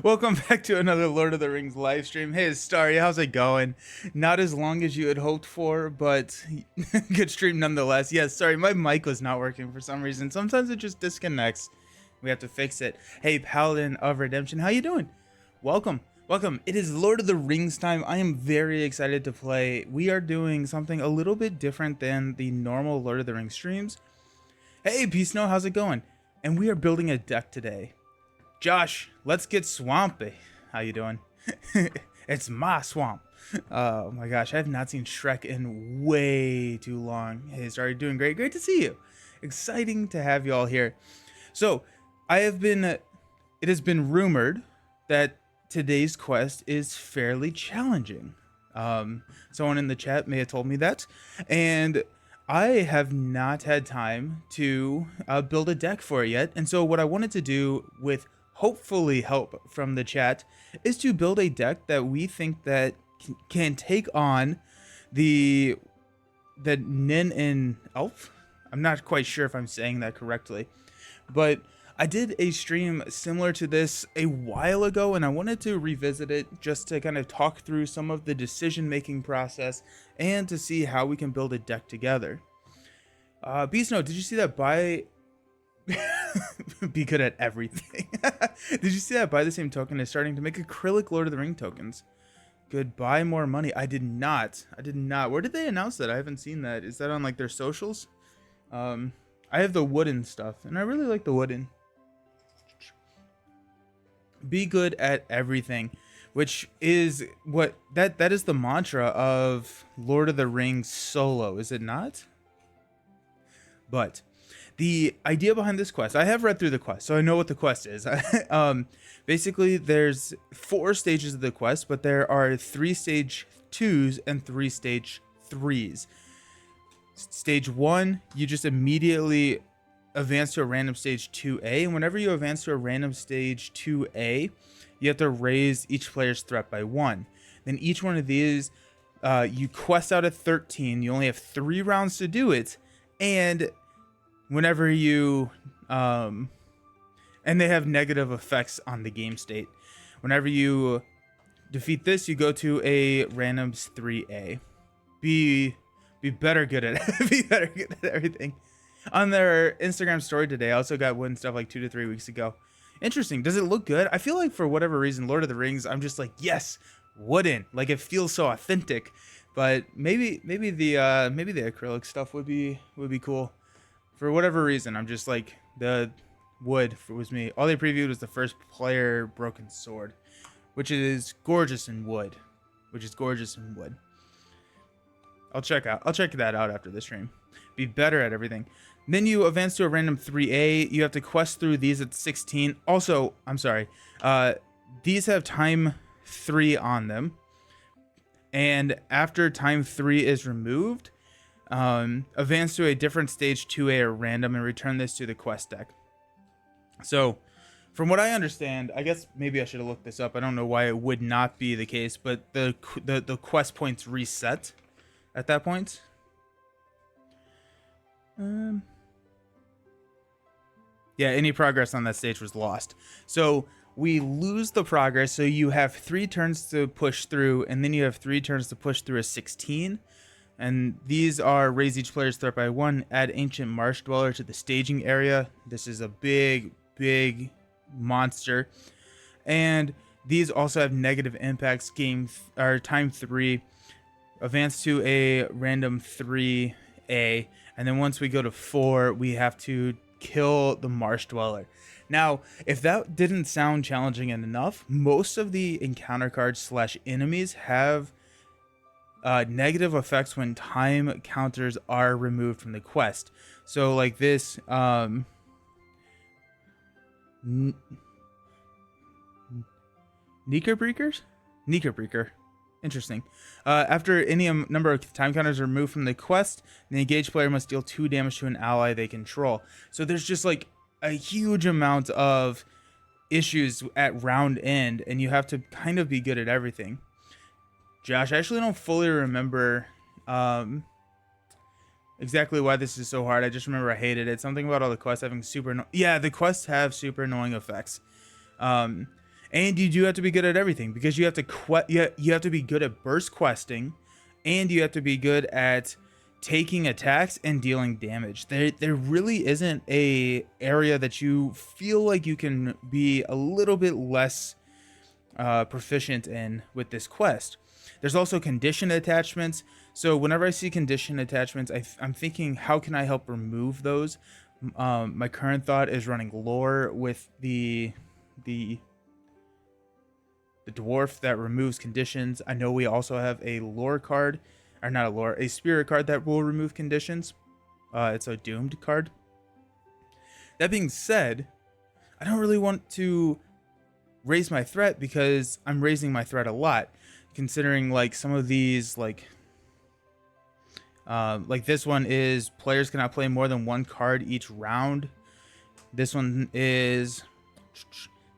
Welcome back to another Lord of the Rings live stream. Hey, Starry, how's it going? Not as long as you had hoped for, but good stream nonetheless. Yes, sorry, my mic was not working for some reason. Sometimes it just disconnects. We have to fix it. Hey, Paladin of Redemption, how you doing? Welcome. Welcome. It is Lord of the Rings time. I am very excited to play. We are doing something a little bit different than the normal Lord of the Rings streams. Hey, Peace Snow, how's it going? And we are building a deck today. Josh, let's get swampy. How you doing? It's my swamp. Oh my gosh, I have not seen Shrek in way too long. Hey, sorry, doing great. Great to see you. Exciting to have you all here. So, it has been rumored that today's quest is fairly challenging. Someone in the chat may have told me that, and I have not had time to build a deck for it yet. And so what I wanted to do, with hopefully help from the chat, is to build a deck that we think that can take on the Nin-in-Eilph. I'm not quite sure if I'm saying that correctly, but I did a stream similar to this a while ago, and I wanted to revisit it just to kind of talk through some of the decision-making process and to see how we can build a deck together. Beast Note, did you see that be good at everything? Did you see that Buy the Same Token is starting to make acrylic Lord of the Ring tokens? Goodbye, more money. I did not. Where did they announce that? I haven't seen that. Is that on like their socials? I have the wooden stuff, and I really like the wooden. Be good at everything, which is what that is the mantra of Lord of the Rings solo, is it not? But the idea behind this quest, I have read through the quest, so I know what the quest is. Basically, there's 4 stages of the quest, but there are 3 stage 2s and 3 stage 3s. Stage 1, you just immediately advance to a random stage 2A, and whenever you advance to a random stage 2A, you have to raise each player's threat by 1. Then each one of these, you quest out at 13. You only have 3 rounds to do it, and whenever you and they have negative effects on the game state. Whenever you defeat this, you go to a randoms 3A. Be better good at be better good at everything. On their Instagram story today, I also got wooden stuff like 2 to 3 weeks ago. Interesting. Does it look good? I feel like for whatever reason, Lord of the Rings, I'm just like, yes, wooden. Like it feels so authentic. But maybe the acrylic stuff would be cool. For whatever reason, I'm just like, the wood was me. All they previewed was the first player broken sword, which is gorgeous in wood. I'll check that out after the stream. Be better at everything. Then you advance to a random 3A. You have to quest through these at 16. Also, I'm sorry. These have time 3 on them. And after time 3 is removed, advance to a different stage 2A or random and return this to the quest deck. So, from what I understand, I guess maybe I should have looked this up. I don't know why it would not be the case, but the quest points reset at that point. Yeah, any progress on that stage was lost. So we lose the progress. So you have 3 turns to push through, and then you have 3 turns to push through a 16. And these are raise each player's threat by 1, add Ancient Marsh Dweller to the staging area. This is a big monster. And these also have negative impacts. Time 3. Advance to a random 3A. And then once we go to 4, we have to kill the Marsh Dweller. Now, if that didn't sound challenging enough, most of the encounter cards / enemies have negative effects when time counters are removed from the quest. So like this, Knickerbreaker. Interesting. After any number of time counters are removed from the quest, the engaged player must deal 2 damage to an ally they control. So there's just like a huge amount of issues at round end, and you have to kind of be good at everything. Josh, I actually don't fully remember exactly why this is so hard. I just remember I hated it. Something about all the quests having the quests have super annoying effects. And you do have to be good at everything, because you have to you have to be good at burst questing, and you have to be good at taking attacks and dealing damage. There really isn't a area that you feel like you can be a little bit less proficient in with this quest. There's also condition attachments. So whenever I see condition attachments, I'm thinking, how can I help remove those? My current thought is running lore with the dwarf that removes conditions. I know we also have a lore card, or not a lore, a spirit card that will remove conditions. It's a doomed card. That being said, I don't really want to raise my threat, because I'm raising my threat a lot, considering like some of these like this one is players cannot play more than one card each round. This one is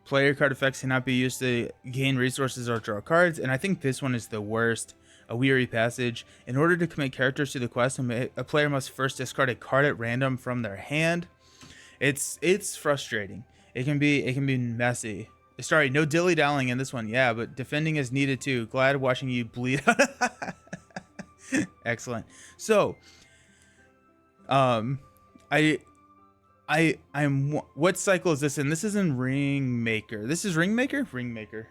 player card effects cannot be used to gain resources or draw cards. And I think this one is the worst. A weary passage. In order to commit characters to the quest, a player must first discard a card at random from their hand. It's frustrating. It can be messy. Sorry, no dilly-dallying in this one. Yeah, but defending is needed too. Glad watching you bleed. Excellent. So, I'm what cycle is this in? This is in Ringmaker. This is Ringmaker.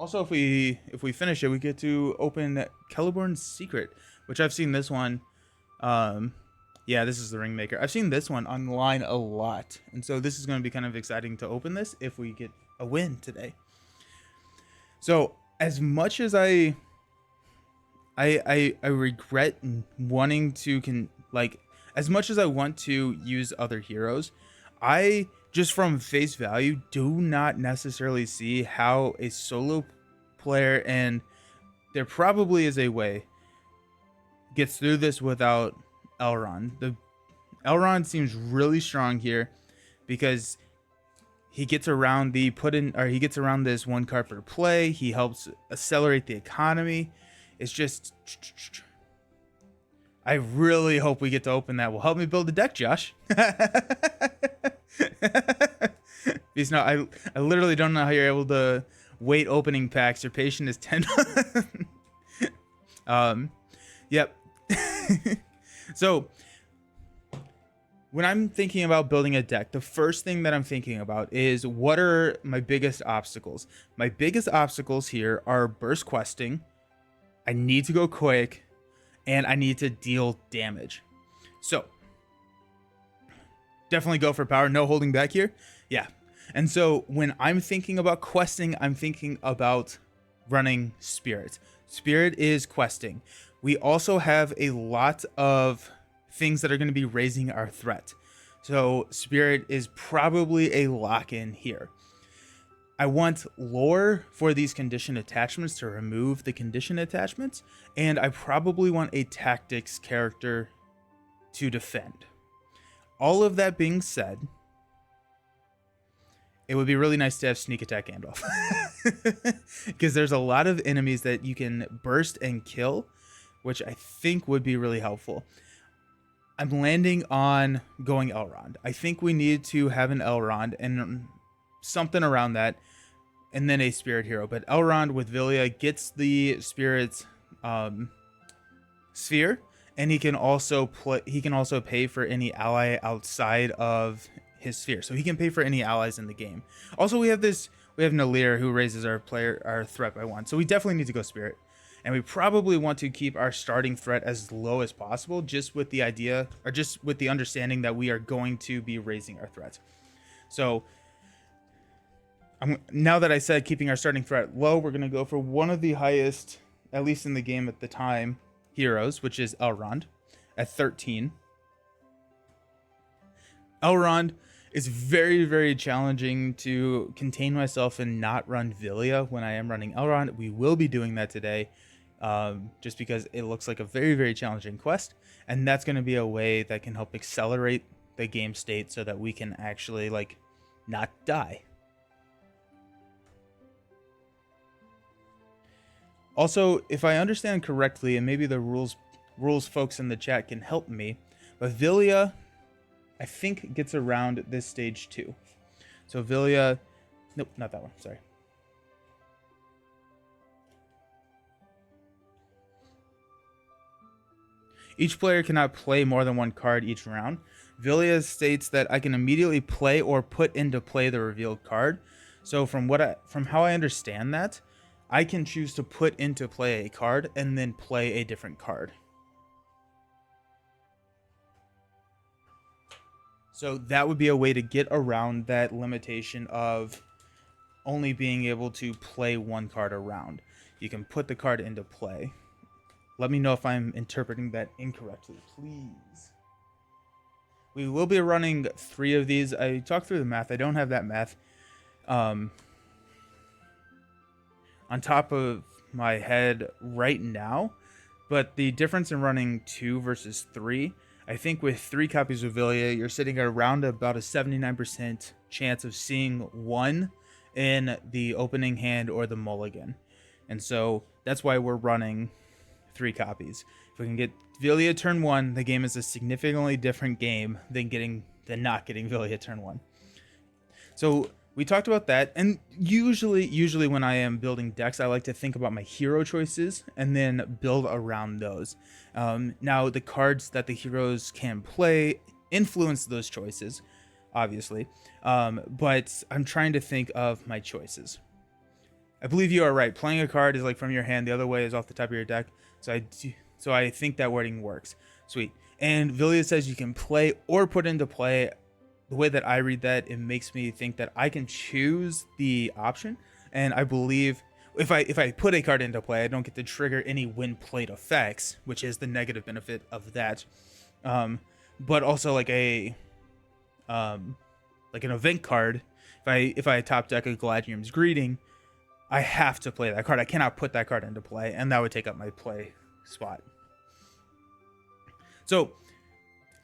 Also, if we finish it, we get to open Celeborn's Secret, which I've seen this one. Yeah, this is the Ringmaker. I've seen this one online a lot, and so this is going to be kind of exciting to open this if we get a win today. So, as much as I regret wanting to as much as I want to use other heroes, I just from face value do not necessarily see how a solo player, and there probably is a way, gets through this without Elrond. Elrond seems really strong here because he gets around he gets around this one card per play. He helps accelerate the economy. It's just, I really hope we get to open that. Will help me build a deck, Josh. Because no, I literally don't know how you're able to wait opening packs. Your patient is 10. Yep. So when I'm thinking about building a deck, the first thing that I'm thinking about is, what are my biggest obstacles? My biggest obstacles here are burst questing. I need to go quick, and I need to deal damage. So definitely go for power, no holding back here. Yeah. And so when I'm thinking about questing, I'm thinking about running Spirit. Spirit is questing. We also have a lot of things that are going to be raising our threat. So Spirit is probably a lock-in here. I want lore for these condition attachments to remove the condition attachments, and I probably want a tactics character to defend. All of that being said, it would be really nice to have sneak attack Gandalf, because there's a lot of enemies that you can burst and kill, which I think would be really helpful. I'm landing on going Elrond. I think we need to have an Elrond and something around that, and then a spirit hero. But Elrond with Vilya gets the spirit sphere, and he can also pay for any ally outside of his sphere. So he can pay for any allies in the game. Also, we have Nalir, who raises our threat by 1. So we definitely need to go spirit. And we probably want to keep our starting threat as low as possible, just with the idea, or just with the understanding that we are going to be raising our threat. So now that I said keeping our starting threat low, we're going to go for one of the highest, at least in the game at the time, heroes, which is Elrond at 13. Elrond is very, very challenging to contain myself and not run Vilya when I am running Elrond. We will be doing that today. Just because it looks like a very, very challenging quest, and that's going to be a way that can help accelerate the game state so that we can actually not die. Also, if I understand correctly, and maybe the rules folks in the chat can help me, but Vilya, I think, gets around this stage too. So Vilya, nope, not that one, sorry. Each player cannot play more than one card each round. Villia states that I can immediately play or put into play the revealed card. So from how I understand that, I can choose to put into play a card and then play a different card. So that would be a way to get around that limitation of only being able to play one card a round. You can put the card into play. Let me know if I'm interpreting that incorrectly, please. We will be running 3 of these. I talked through the math. I don't have that math on top of my head right now, but the difference in running 2 versus 3, I think with 3 copies of Villia, you're sitting at around about a 79% chance of seeing 1 in the opening hand or the mulligan. And so that's why we're running 3 copies. If we can get Villia turn 1, the game is a significantly different game than not getting Villia turn 1. So we talked about that, and usually when I am building decks, I like to think about my hero choices and then build around those. Now, the cards that the heroes can play influence those choices, obviously, but I'm trying to think of my choices. I believe you are right. Playing a card is like from your hand. The other way is off the top of your deck. So I think that wording works. Sweet. And Villia says you can play or put into play. The way that I read that, it makes me think that I can choose the option. And I believe if I put a card into play, I don't get to trigger any when played effects, which is the negative benefit of that. But also like an event card. If I top deck a Galadriel's Greeting, I have to play that card. I cannot put that card into play, and that would take up my play spot. So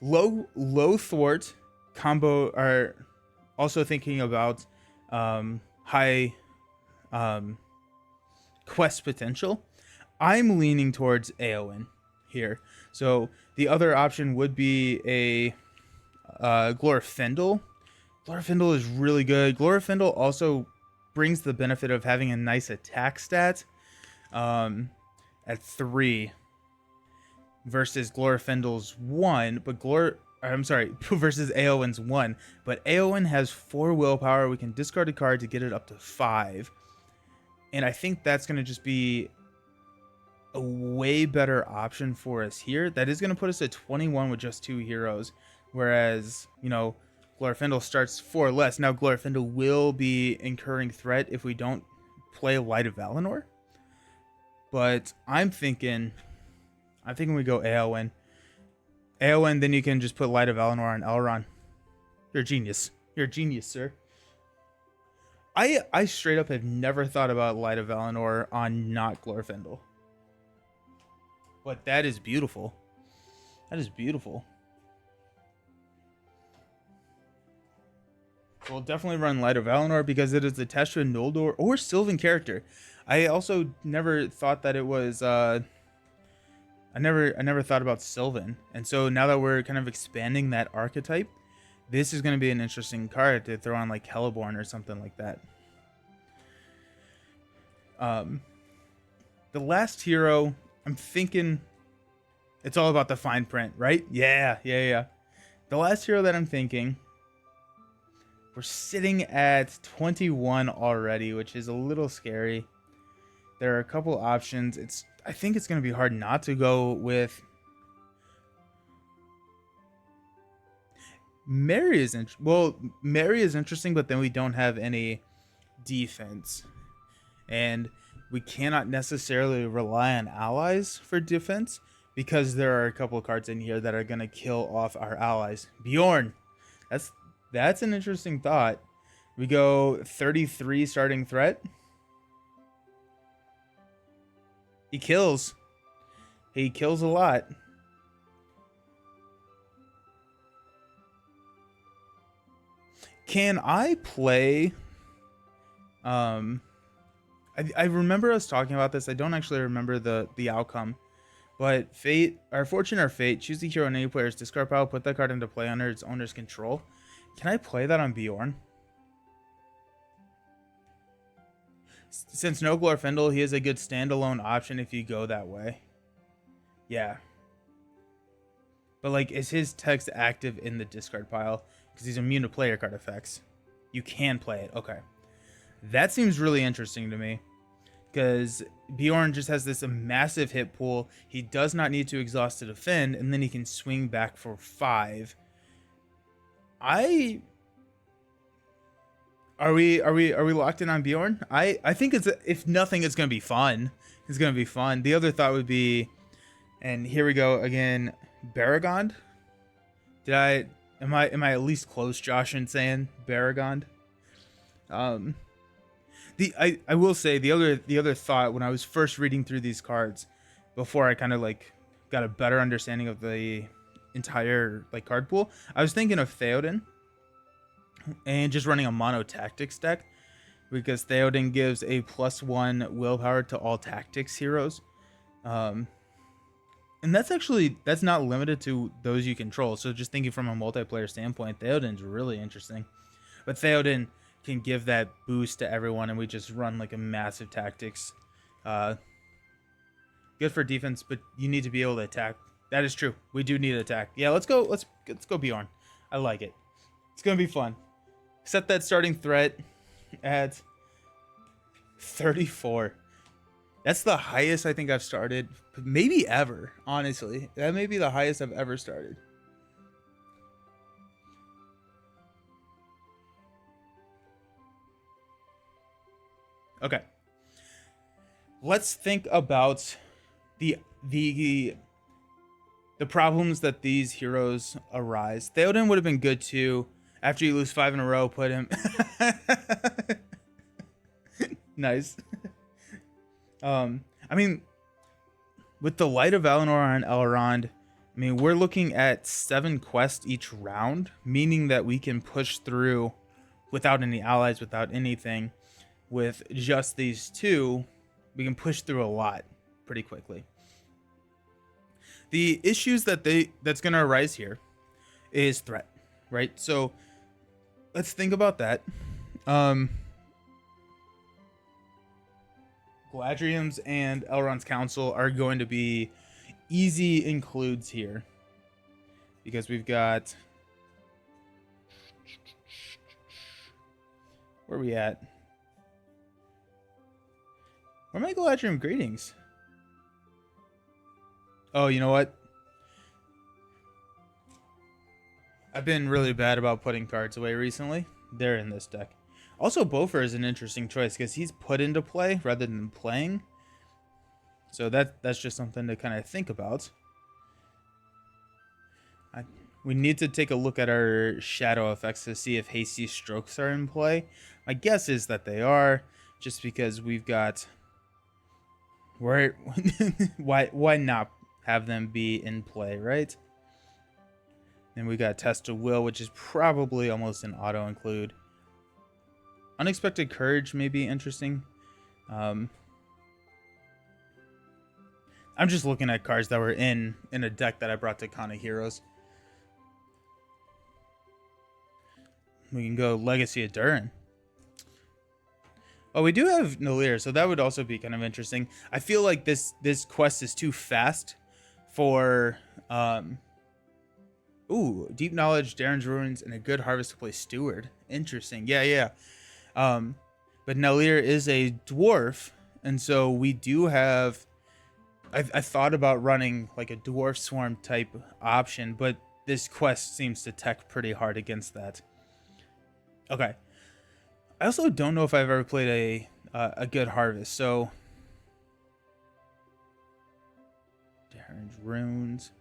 low thwart combo are also thinking about high quest potential. I'm leaning towards Eowyn here. So the other option would be a Glorfindel. Glorfindel is really good. Glorfindel also brings the benefit of having a nice attack stat at 3 versus Glorfindel's 1, but versus Eowyn's 1. But Eowyn has 4 willpower. We can discard a card to get it up to 5. And I think that's going to just be a way better option for us here. That is going to put us at 21 with just 2 heroes. Whereas, Glorfindel starts 4 less. Now, Glorfindel will be incurring threat if we don't play Light of Valinor. But I'm thinking we go Eowyn. Eowyn, then you can just put Light of Valinor on Elrond. You're a genius. You're a genius, sir. I straight up have never thought about Light of Valinor on not Glorfindel. But that is beautiful. That is beautiful. We'll definitely run Light of Valinor because it is attached to a Noldor or Sylvan character. I also never thought that it was I never thought about Sylvan. And so now that we're kind of expanding that archetype, this is going to be an interesting card to throw on like Celeborn or something like that. The last hero, I'm thinking it's all about the fine print, right? Yeah. The last hero that I'm thinking, we're sitting at 21 already, which is a little scary. There are a couple options. I think it's going to be hard not to go with Mary is interesting, but then we don't have any defense. And we cannot necessarily rely on allies for defense because there are a couple of cards in here that are going to kill off our allies. Bjorn. That's an interesting thought. We go 33 starting threat. He kills. He kills a lot. Can I play? I remember us talking about this. I don't actually remember the outcome. But Fortune or Fate, choose the hero in any player's discard pile, put that card into play under its owner's control. Can I play that on Bjorn? Since no Glorfindel, he is a good standalone option if you go that way. Yeah. But like, is his text active in the discard pile? Because he's immune to player card effects. You can play it. Okay. That seems really interesting to me. Because Bjorn just has this massive hit pool. He does not need to exhaust to defend, and then he can swing back for 5. I are we locked in on Bjorn? I think it's, if nothing, it's gonna be fun. It's gonna be fun. The other thought would be, and here we go again, Baragond. Am I at least close, Josh, in saying Baragond? I will say the other thought when I was first reading through these cards, before I kind of like got a better understanding of the entire like card pool, I was thinking of Theoden and just running a mono tactics deck, because Theoden gives a +1 willpower to all tactics heroes. And that's not limited to those you control. So just thinking from a multiplayer standpoint, Theoden's really interesting. But Theoden can give that boost to everyone, and we just run like a massive tactics. Good for defense, but you need to be able to attack. That is true. We do need to attack. Yeah, let's go Bjorn. I like it. It's gonna be fun. Set that starting threat at 34. That's the highest I think I've started, maybe ever, honestly. That may be the highest I've ever started. Okay. Let's think about the problems that these heroes arise. Theoden would have been good too. After you lose 5 in a row, put him. Nice. I mean, with the Light of Valinor and Elrond, I mean, we're looking at 7 quests each round, meaning that we can push through without any allies, without anything. With just these 2, we can push through a lot pretty quickly. The issues that's going to arise here is threat, right? So let's think about that. Galadriel's and Elrond's council are going to be easy includes here, because we've got, where are we at? Where are my Galadriel greetings? Oh, you know what? I've been really bad about putting cards away recently. They're in this deck. Also, Bofur is an interesting choice because he's put into play rather than playing. So that's just something to kind of think about. We need to take a look at our shadow effects to see if hasty strokes are in play. My guess is that they are, just because we've got... why not have them be in play, right? Then we got Test of Will, which is probably almost an auto include. Unexpected Courage may be interesting. I'm just looking at cards that were in a deck that I brought to Con of Heroes. We can go Legacy of Durin. Oh, we do have Nalir, so that would also be kind of interesting. I feel like this quest is too fast for... Ooh, Deep Knowledge, Darren's Ruins, and a good harvest to play Steward. Interesting. Yeah. But Nalir is a dwarf, and so we do have... I thought about running like a dwarf swarm type option, but this quest seems to tech pretty hard against that. Okay. I also don't know if I've ever played a good harvest, so... Darren's Runes.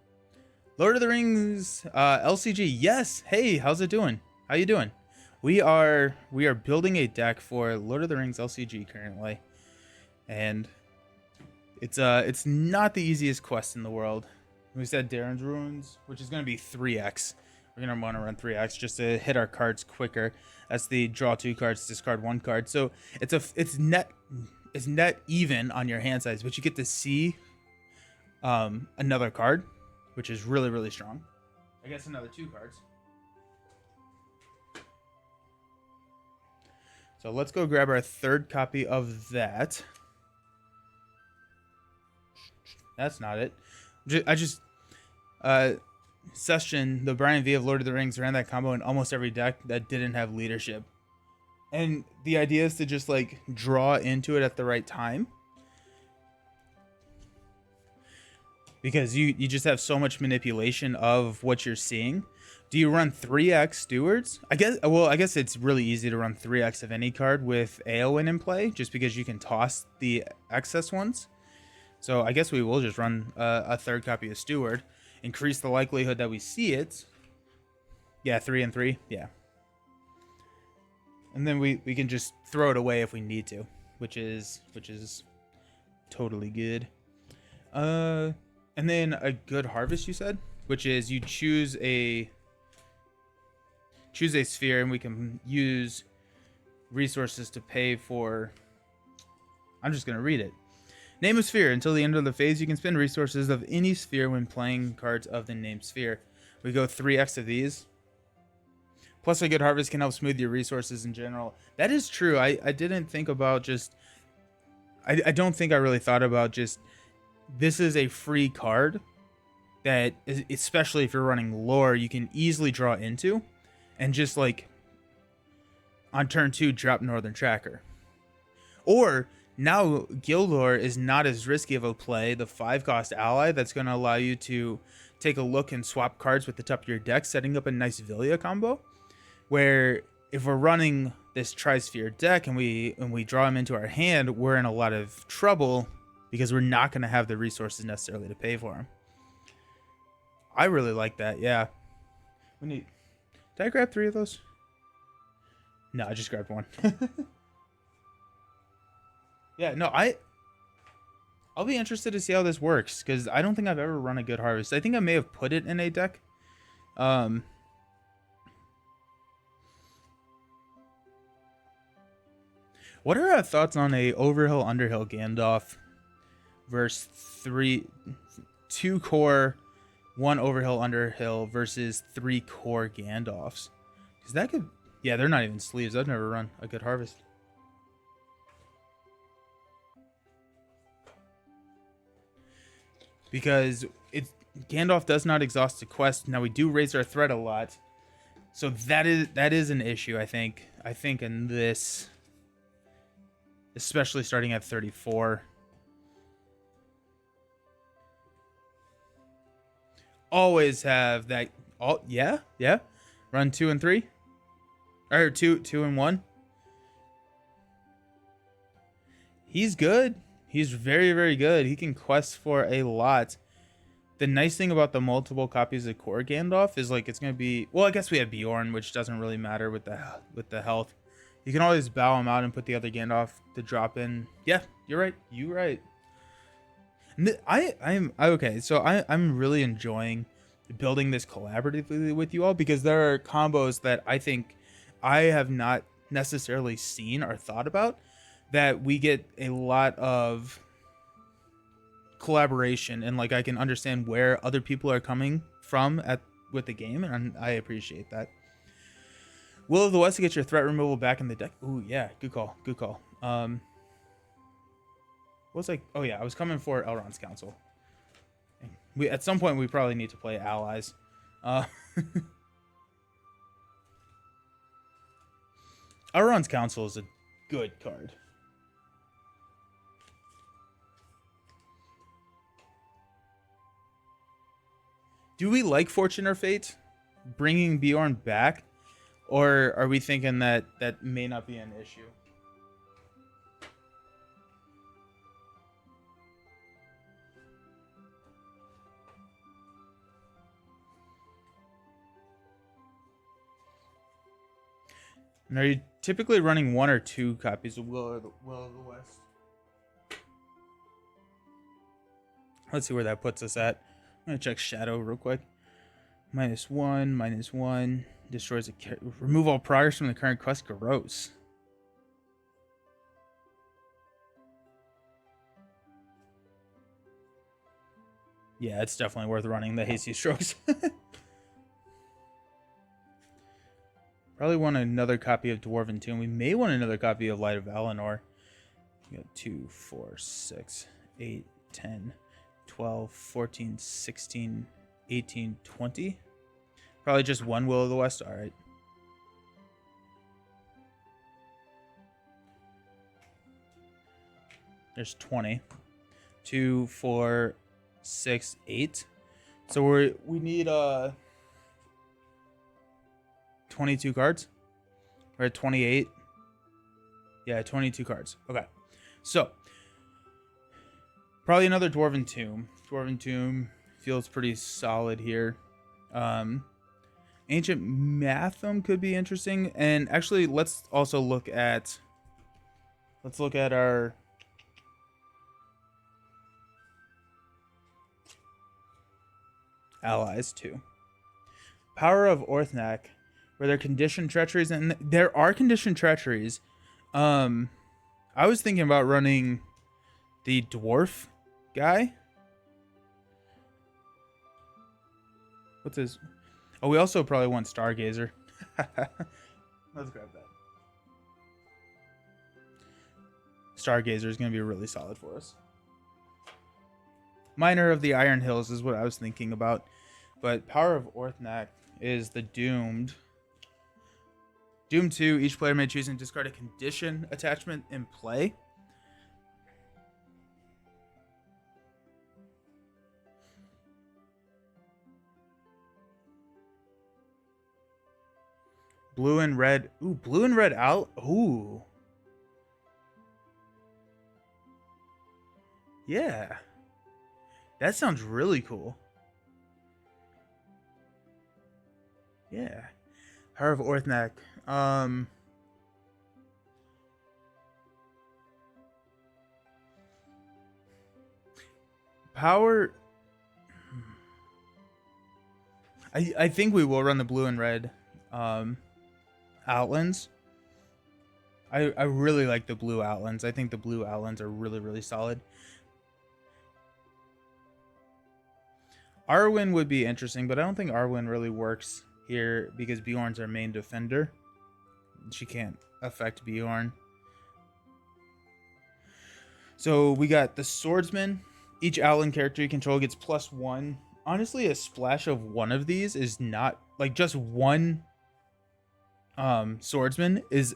Lord of the Rings, LCG. Yes. Hey, how's it doing? How you doing? We are building a deck for Lord of the Rings LCG currently, and it's not the easiest quest in the world. We said Darren's Ruins, which is going to be 3x. We're going to want to run 3x just to hit our cards quicker. That's the draw 2 cards, discard 1 card. So it's net even on your hand size, but you get to see another card, which is really, really strong. I guess another 2 cards. So let's go grab our 3rd copy of that. That's not it. Session, the Brian V of Lord of the Rings ran that combo in almost every deck that didn't have leadership. And the idea is to just like draw into it at the right time. Because you just have so much manipulation of what you're seeing. Do you run 3x stewards? I guess it's really easy to run 3x of any card with Aowen in play, just because you can toss the excess ones. So I guess we will just run a third copy of Steward, increase the likelihood that we see it. Yeah, 3 and 3. Yeah. And then we can just throw it away if we need to, which is totally good. And then a good harvest, you said, which is you choose a sphere, and we can use resources to pay for. I'm just gonna read it. Name a sphere. Until the end of the phase, you can spend resources of any sphere when playing cards of the named sphere. We go 3x of these. Plus, a good harvest can help smooth your resources in general. That is true. I didn't think about just. I don't think I really thought about just. This is a free card that, especially if you're running lore, you can easily draw into, and just like on turn 2, drop Northern Tracker. Or now Gildor is not as risky of a play, the 5-cost ally that's going to allow you to take a look and swap cards with the top of your deck, setting up a nice Villia combo. Where if we're running this Tri-Sphere deck and we draw him into our hand, we're in a lot of trouble because we're not going to have the resources necessarily to pay for him. I really like that, yeah. Did I grab 3 of those? No, I just grabbed 1. Yeah, no, I'll be interested to see how this works, because I don't think I've ever run a good harvest. I think I may have put it in a deck. What are our thoughts on a Overhill Underhill Gandalf versus 2 core, 1 Overhill Underhill versus 3 core Gandalfs? Because that could, yeah, they're not even sleeves. I've never run a good harvest. Because Gandalf does not exhaust the quest. Now we do raise our threat a lot, so that is an issue. I think in this. Especially starting at 34. Always have that. Oh, yeah. Run 2 and 3. Or 2 and 1. He's good. He's very, very good. He can quest for a lot. The nice thing about the multiple copies of Core Gandalf is like it's going to be. Well, I guess we have Bjorn, which doesn't really matter with the health. You can always bow him out and put the other Gandalf to drop in. Yeah, you're right. You're right. I'm okay. So I'm really enjoying building this collaboratively with you all, because there are combos that I think I have not necessarily seen or thought about, that we get a lot of collaboration, and like I can understand where other people are coming from with the game, and I appreciate that. Will of the West to get your threat removal back in the deck. Ooh, yeah, good call. What was like? Oh yeah, I was coming for Elrond's Council. At some point we probably need to play allies. Elrond's Council is a good card. Do we like Fortune or Fate? Bringing Bjorn back? Or are we thinking that may not be an issue? And are you typically running 1 or 2 copies of Will of the West? Let's see where that puts us at. I'm going to check Shadow real quick. -1. Destroys remove all progress from the current quest. Gross. Yeah, it's definitely worth running the Hasty Strokes. Probably want another copy of Dwarven Tomb. We may want another copy of Light of Valinor. We got 2, 4, 6, 8, 10, 12, 14, 16, 18, 20. Probably just one Will of the West. All right. There's 20. 2, 4, 6, 8. So we need 22 cards. We're at 28. Yeah, 22 cards. Okay. So probably another Dwarven Tomb. Dwarven Tomb feels pretty solid here. Ancient Matham could be interesting. And actually, let's also look at our allies too. Power of Orthnak, where there are conditioned treacheries, and there are conditioned treacheries. I was thinking about running the dwarf guy. What's his? Oh, we also probably want Stargazer. Let's grab that. Stargazer is going to be really solid for us. Miner of the Iron Hills is what I was thinking about. But Power of Orthnak is the Doomed. Doom 2, each player may choose and discard a condition attachment in play. Blue and red. Ooh, blue and red out. Ooh. Yeah. That sounds really cool. Yeah. Power of Orthnak. Power. I think we will run the blue and red Outlands. I really like the blue Outlands. I think the blue Outlands are really, really solid. Arwen would be interesting, but I don't think Arwen really works here because Bjorn's our main defender. She can't affect Bjorn. So we got the Swordsman. Each Outland character you control gets +1. Honestly, a splash of one of these is not, like, just one Swordsman is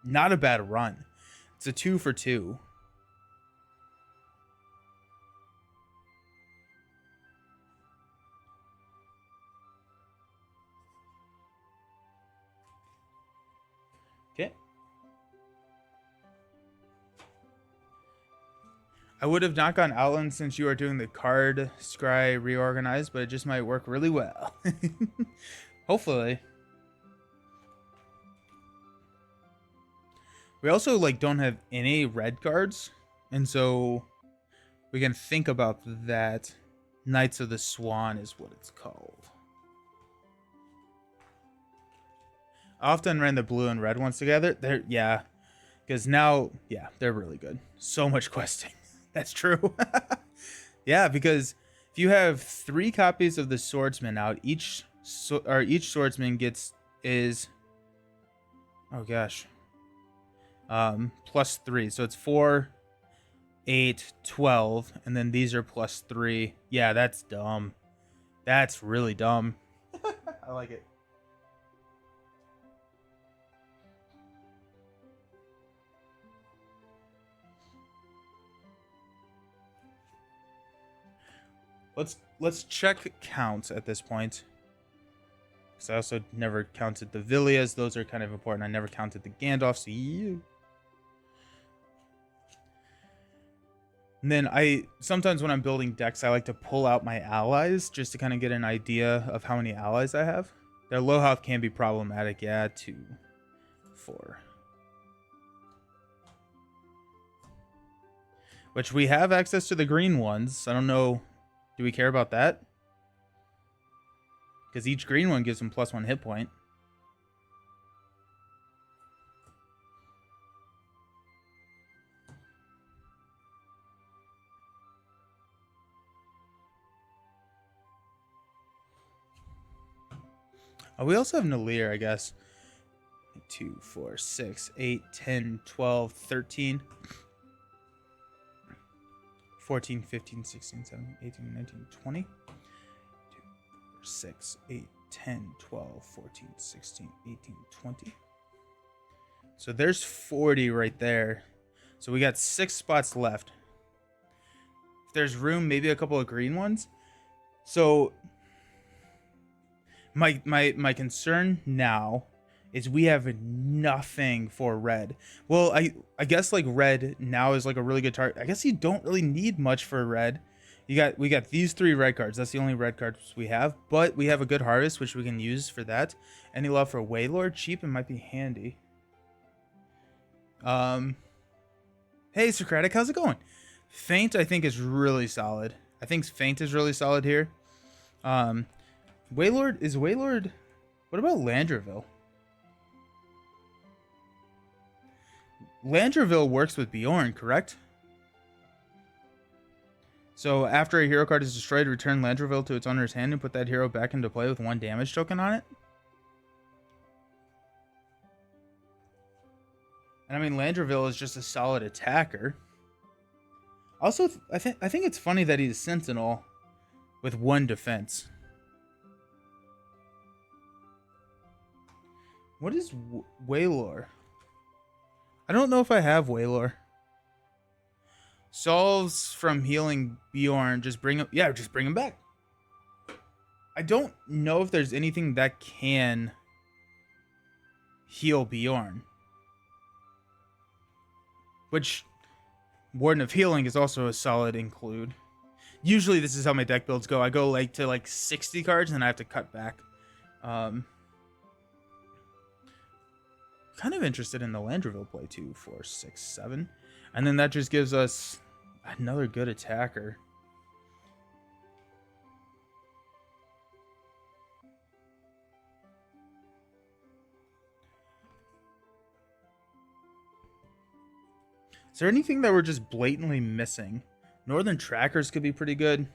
not a bad run. It's a 2 for 2. Okay. I would have not gone Outland since you are doing the card scry reorganized, but it just might work really well. Hopefully. We also don't have any red cards, and so we can think about that. Knights of the Swan is what it's called. I often ran the blue and red ones together. Yeah, because now, yeah, they're really good. So much questing. That's true. Yeah, because if you have 3 copies of the Swordsman out, each Swordsman is oh gosh, +3. So it's 4, 8, 12, and then these are +3. Yeah, that's dumb. That's really dumb. I like it. Let's check counts at this point. Because I also never counted the Villias. Those are kind of important. I never counted the Gandalfs. So and then sometimes when I'm building decks, I like to pull out my allies just to kind of get an idea of how many allies I have. Their low health can be problematic. Yeah, 2, 4. Which we have access to the green ones. I don't know. Do we care about that? Because each green one gives them +1 hit point. Oh, we also have Nalir, I guess. 2, 4, 6, 8, 10, 12, 13, 14, 15, 16, 17, 18, 19, 20. 6, 8, 10, 12, 14, 16, 18, 20. So there's 40 right there. So we got 6 spots left. If there's room, maybe a couple of green ones. So my concern now is we have nothing for red. Well, I guess like red now is like a really good target. I guess you don't really need much for red. We got these 3 red cards. That's the only red cards we have, but we have a good harvest which we can use for that. Any love for Waylord? Cheap and might be handy. Hey Socratic, how's it going? Feint I think is really solid. I think Feint is really solid here. Waylord is Waylord. What about Landreville? Landreville works with Bjorn, correct? So after a hero card is destroyed, return Landreville to its owner's hand and put that hero back into play with 1 damage token on it. And I mean, Landreville is just a solid attacker. Also, I think it's funny that he's Sentinel with 1 defense. What is Waylor? I don't know if I have Waylor. Solves from healing Bjorn. Just bring him. Yeah, just bring him back. I don't know if there's anything that can heal Bjorn. Which Warden of Healing is also a solid include. Usually this is how my deck builds go. I go like to like 60 cards and I have to cut back. Kind of interested in the Landreville play too. 4, 6, 7. And then that just gives us another good attacker. Is there anything that we're just blatantly missing? Northern Trackers could be pretty good.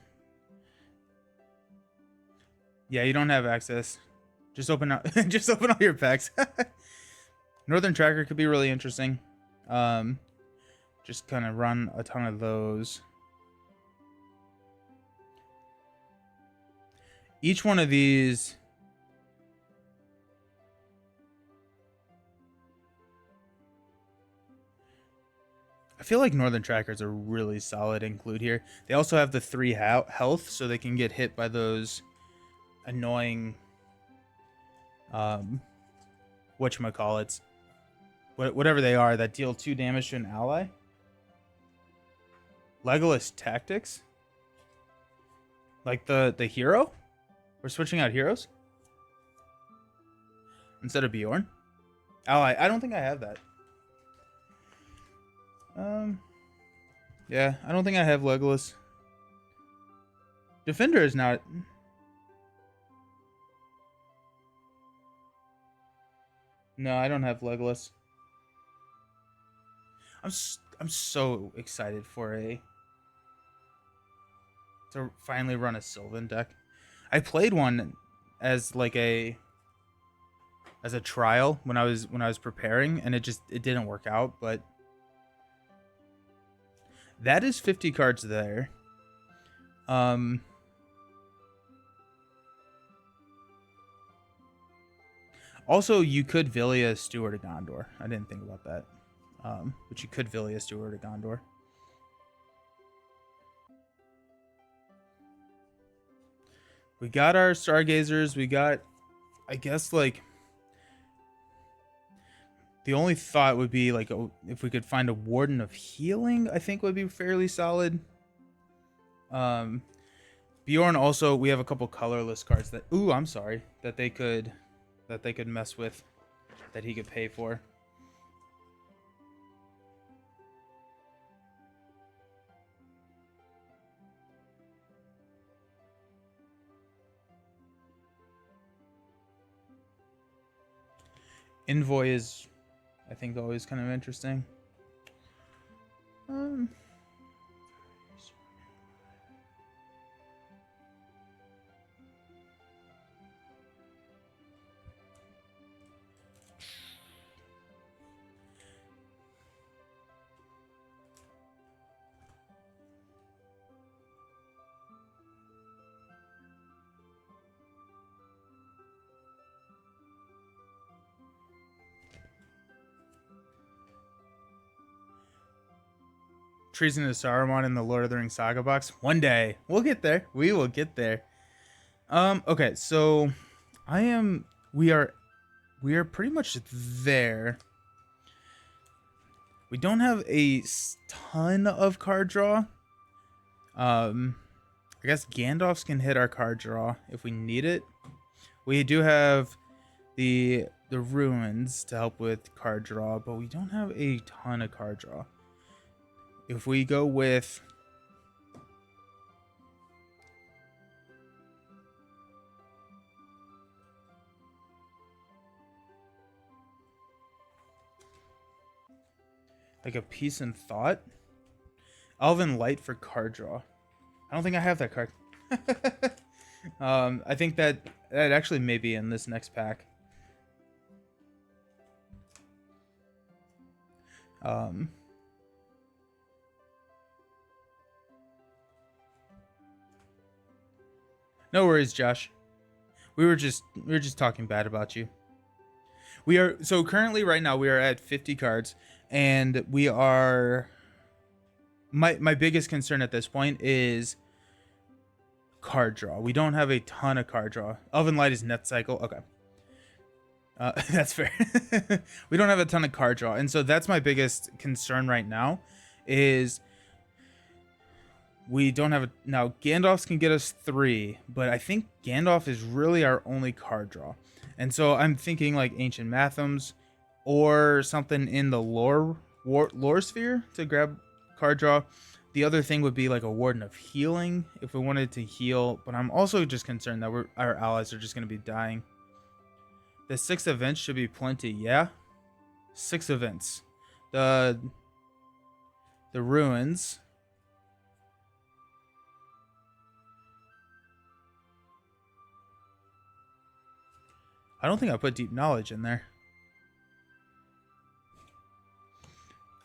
Yeah, you don't have access. Just open up just open all your packs. Northern Tracker could be really interesting. Just kind of run a ton of those. Each one of these I feel like Northern Trackers are really solid include here. They also have the 3 health, so they can get hit by those annoying whatchamacallits. Whatever they are that deal 2 damage to an ally. Legolas Tactics? Like the hero? We're switching out heroes? Instead of Bjorn? Ally, I don't think I have that. Yeah, I don't think I have Legolas. Defender is not. No, I don't have Legolas. I'm so excited to finally run a Sylvan deck. I played one as like a trial when I was preparing, and it didn't work out, but that is 50 cards there. Also, you could Villia Steward of Gondor. I didn't think about that. But you could Villia Steward of Gondor. We got our Stargazers. We got, I guess, like, the only thought would be, like, if we could find a Warden of Healing, I think would be fairly solid. Bjorn also, we have a couple colorless cards that, I'm sorry, that they could mess with, that he could pay for. Envoy is, I think, always kind of interesting. Treason of Saruman in the Lord of the Rings Saga box. One day we'll get there. We will get there. Okay, so we are pretty much there. We don't have a ton of card draw. I guess Gandalf's can hit our card draw if we need it. We do have the ruins to help with card draw, but we don't have a ton of card draw. If we go with like a Peace and Thought, Elven Light for card draw. I don't think I have that card. I think that actually may be in this next pack. No worries, Josh. We were just talking bad about you. We are so currently right now we are at 50 cards, and we are my biggest concern at this point is card draw. We don't have a ton of card draw. Elven Light is net cycle. Okay. That's fair. We don't have a ton of card draw, and so that's my biggest concern right now is we don't have now Gandalf's can get us 3, but I think Gandalf is really our only card draw. And so I'm thinking like Ancient Mathams or something in the lore sphere to grab card draw. The other thing would be like a Warden of Healing if we wanted to heal, but I'm also just concerned that our allies are just going to be dying. The 6 events should be plenty, yeah? 6 events. The ruins. I don't think I put Deep Knowledge in there.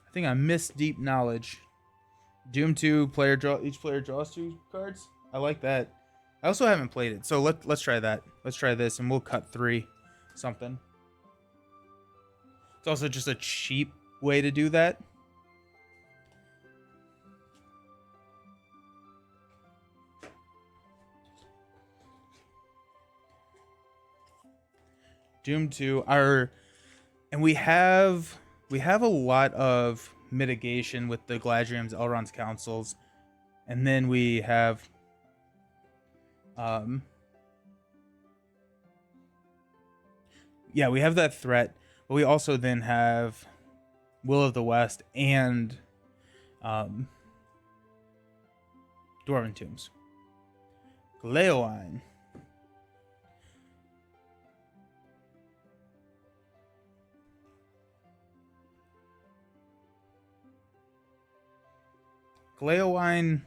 I think I missed Deep Knowledge. Doom 2, each player draws 2 cards. I like that. I also haven't played it, so let's try that. Let's try this, and we'll cut 3 something. It's also just a cheap way to do that. Doom 2, and we have a lot of mitigation with the Galadriel's, Elrond's councils, and then we have yeah, we have that threat, but we also then have Will of the West and Dwarven Tombs. Gleoine. Gleoine.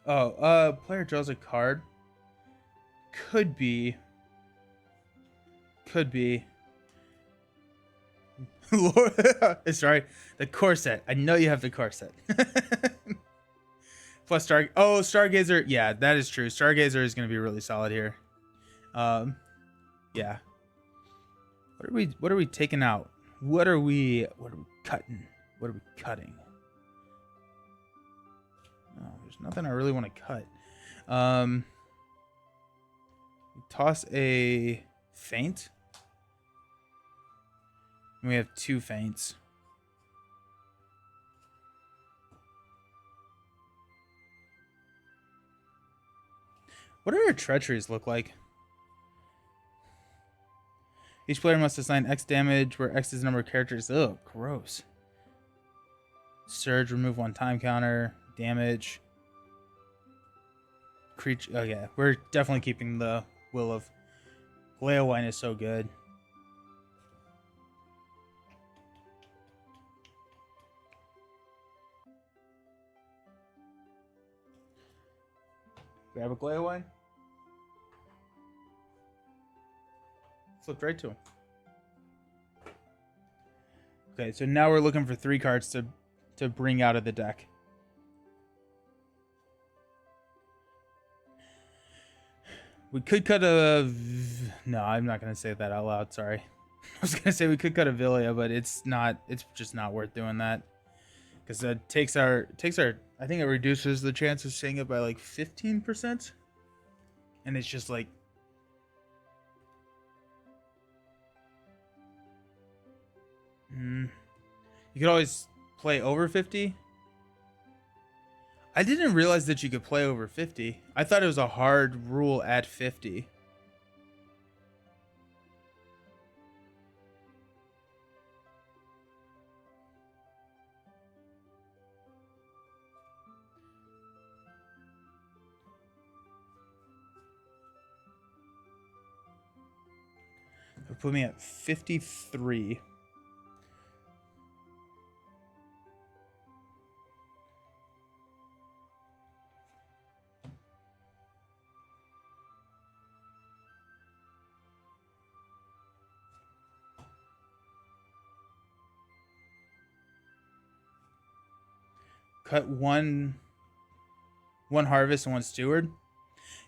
Oh, player draws a card. Could be. Sorry, the corset. I know you have the corset. Plus Stargazer. Yeah, that is true. Stargazer is going to be really solid here. Yeah. What are we taking out? What are we cutting? What are we cutting? Oh, there's nothing I really want to cut. Toss a feint. We have 2 feints. What do our treacheries look like? Each player must assign X damage, where X is the number of characters. Ugh, gross. Surge, remove 1 time counter. Damage. Creature. Oh yeah, we're definitely keeping the Will of Gleoine is so good. Grab a Gleoine. Flipped right to him. Okay, so now we're looking for 3 cards to bring out of the deck. We could cut a... No, I'm not going to say that out loud. Sorry. I was gonna say we could cut a Villia, but it's not. It's just not worth doing that because it takes our. I think it reduces the chance of seeing it by like 15%, and it's just like. You could always play over 50. I didn't realize that you could play over 50. I thought it was a hard rule at 50. It put me at 53. Cut one harvest and one steward.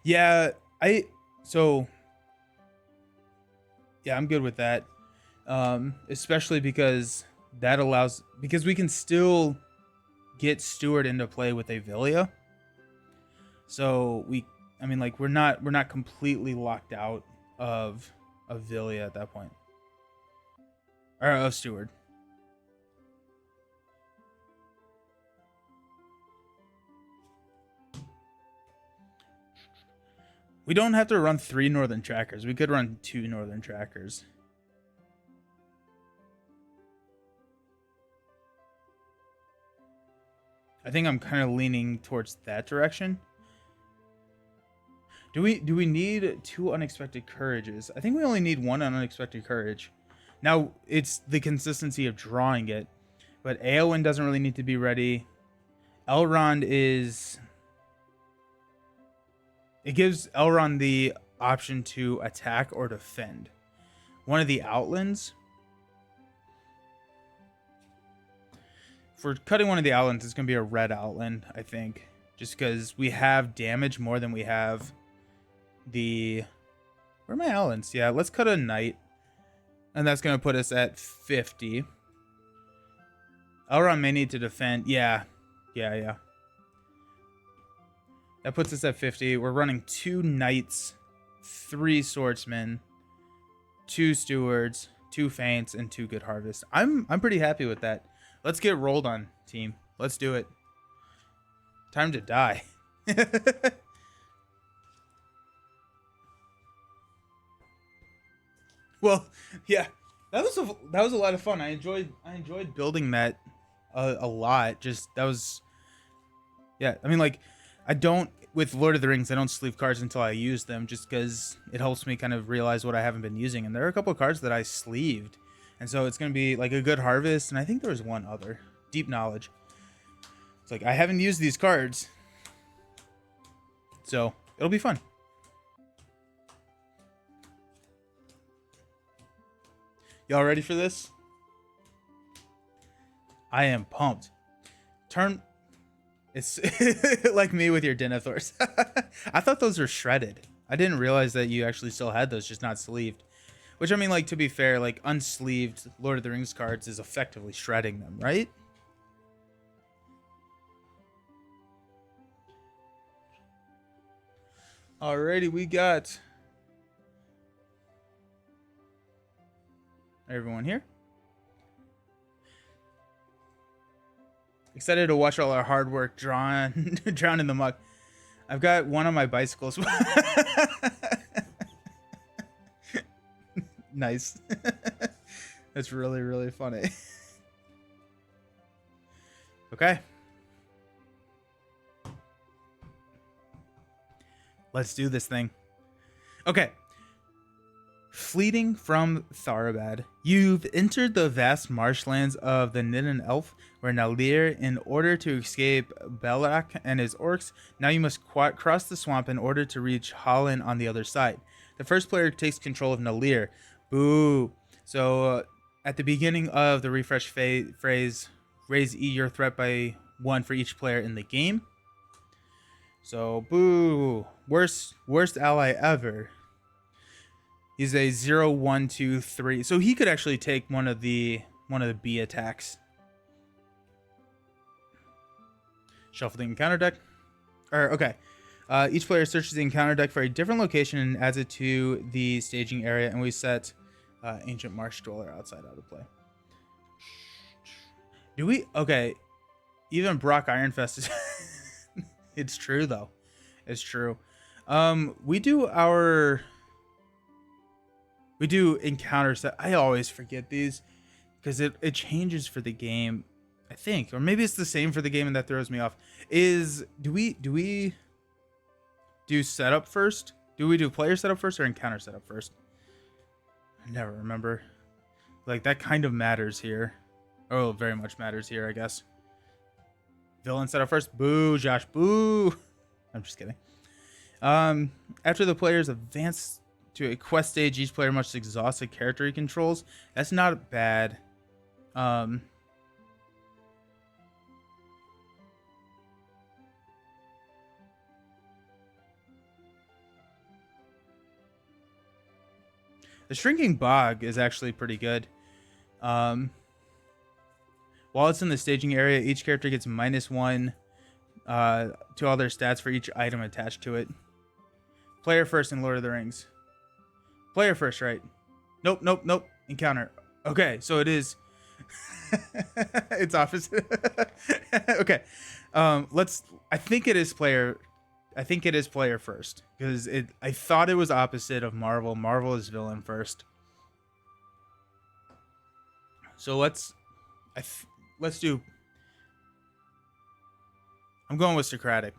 Yeah, so yeah, I'm good with that. Especially because because we can still get steward into play with a Villia. So I mean, like we're not completely locked out of Villia at that point, or of steward. We don't have to run 3 northern trackers. We could run 2 northern trackers. I think I'm kind of leaning towards that direction. Do we need 2 unexpected courages? I think we only need 1 unexpected courage. Now it's the consistency of drawing it, but Eowyn doesn't really need to be ready. Elrond is. It gives Elrond the option to attack or defend. One of the outlands. For cutting one of the outlands, it's going to be a red outland, I think. Just because we have damage more than we have the... Where are my outlands? Yeah, let's cut a knight. And that's going to put us at 50. Elrond may need to defend. Yeah. That puts us at 50. We're running 2 knights, 3 swordsmen, 2 stewards, 2 feints, and 2 good harvests. I'm pretty happy with that. Let's get rolled on, team. Let's do it. Time to die. Well, yeah, that was a lot of fun. I enjoyed building that a lot. Just that was, yeah. I mean, like, I don't with Lord of the Rings. I don't sleeve cards until I use them, just because it helps me kind of realize what I haven't been using. And there are a couple of cards that I sleeved, and so it's gonna be like a good harvest. And I think there was one other, deep knowledge. It's like I haven't used these cards, so it'll be fun. Y'all ready for this? I am pumped. It's like me with your Denethors. I thought those were shredded. I didn't realize that you actually still had those, just not sleeved. Which, I mean, like, to be fair, like, unsleeved Lord of the Rings cards is effectively shredding them, right? Alrighty, we got everyone here. Excited to watch all our hard work drown in the muck. I've got one on my bicycles. Nice. That's really, really funny. Okay. Let's do this thing. Okay. Fleeting from Tharabad, you've entered the vast marshlands of the Nin-in-Eilph, where Nalir, in order to escape Belak and his orcs, now you must cross the swamp in order to reach Halin on the other side. The first player takes control of Nalir. Boo. So, at the beginning of the refresh phrase, raise your threat by 1 for each player in the game. So, boo. Worst ally ever. He's a 0, 1, 2, 3. So he could actually take one of the B attacks. Shuffle the encounter deck. Okay. Each player searches the encounter deck for a different location and adds it to the staging area, and we set Ancient Marsh Dweller outside out of play. Do we? Okay. Even Brock Ironfest is... It's true, though. It's true. We do encounter set. I always forget these because it changes for the game, I think. Or maybe it's the same for the game and that throws me off. Do we do setup first? Do we do player setup first or encounter setup first? I never remember. Like, that kind of matters here. Oh, very much matters here, I guess. Villain setup first. Boo, Josh, boo. I'm just kidding. After the players advance to a quest stage, each player must exhaust a character he controls. That's not bad. The Shrinking Bog is actually pretty good. While it's in the staging area, each character gets -1 to all their stats for each item attached to it. Player first in Lord of the Rings. Player first, right? Nope. Encounter. Okay, so it is. It's opposite. Okay. I think it is player first because I thought it was opposite of Marvel. Marvel is villain first. So let's do. I'm going with Socratic.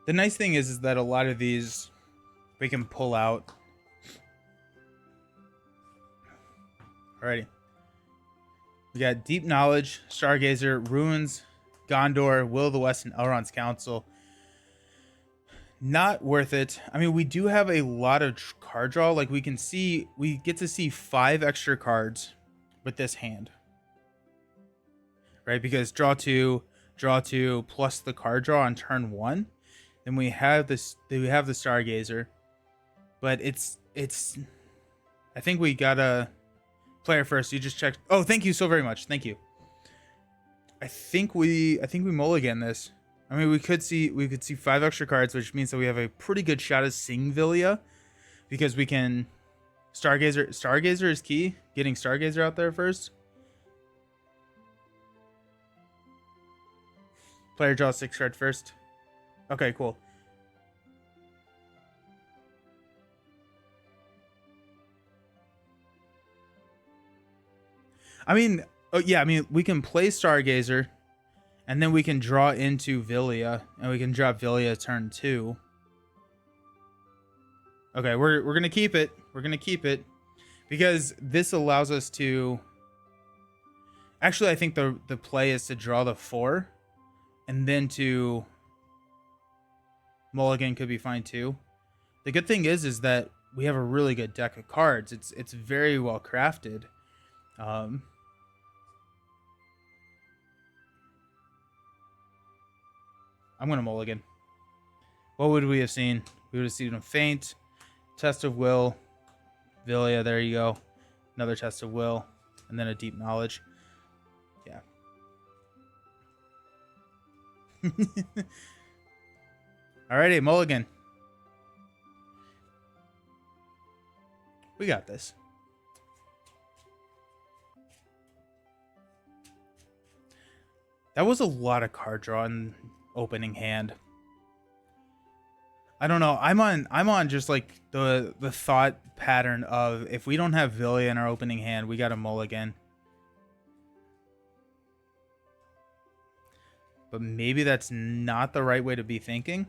The nice thing is that a lot of these we can pull out. Alrighty. We got Deep Knowledge, Stargazer, Ruins, Gondor, Will of the West, and Elrond's Council. Not worth it. I mean, we do have a lot of card draw. Like, we get to see 5 extra cards with this hand. Right? Because draw 2, plus the card draw on turn 1. Then we have the Stargazer. But it's I think we gotta player first. You just checked. Oh, thank you so very much. Thank you. I think we mulligan this. I mean, we could see 5 extra cards, which means that we have a pretty good shot at seeing Villia, because we can Stargazer. Stargazer is key. Getting Stargazer out there first. Player draws 6 cards first. Okay, cool. I mean, we can play Stargazer, and then we can draw into Villia, and we can drop Villia turn 2. Okay, we're gonna keep it. We're gonna keep it because this allows us to. Actually, I think the play is to draw the 4, and then to mulligan could be fine too. The good thing is that we have a really good deck of cards. It's very well crafted. I'm going to mulligan. What would we have seen? We would have seen a Feint, Test of Will, Villia, there you go. Another Test of Will, and then a Deep Knowledge. Yeah. Alrighty, mulligan. We got this. That was a lot of card draw in opening hand. I don't know. I'm on just like the thought pattern of if we don't have Villia in our opening hand, we got a mulligan. But maybe that's not the right way to be thinking.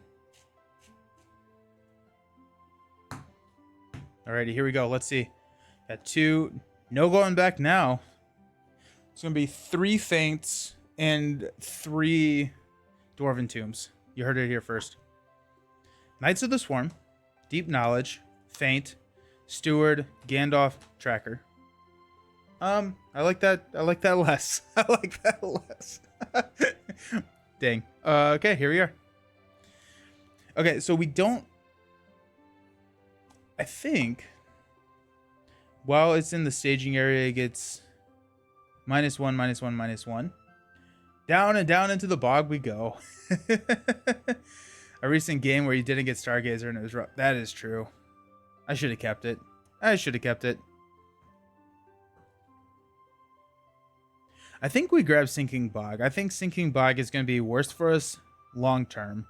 Alrighty, here we go. Let's see. Got 2. No going back now. It's gonna be 3 Feints and 3 Dwarven Tombs. You heard it here first. Knights of the Swarm, Deep Knowledge, Feint, Steward, Gandalf, Tracker. I like that. I like that less. I like that less. Dang. Okay, here we are. Okay, so we don't. I think while it's in the staging area, it gets -1, -1, -1. Down and down into the bog we go. A recent game where you didn't get Stargazer and it was rough. That is true. I should have kept it. I should have kept it. I think we grab Sinking Bog. I think Sinking Bog is going to be worse for us long term.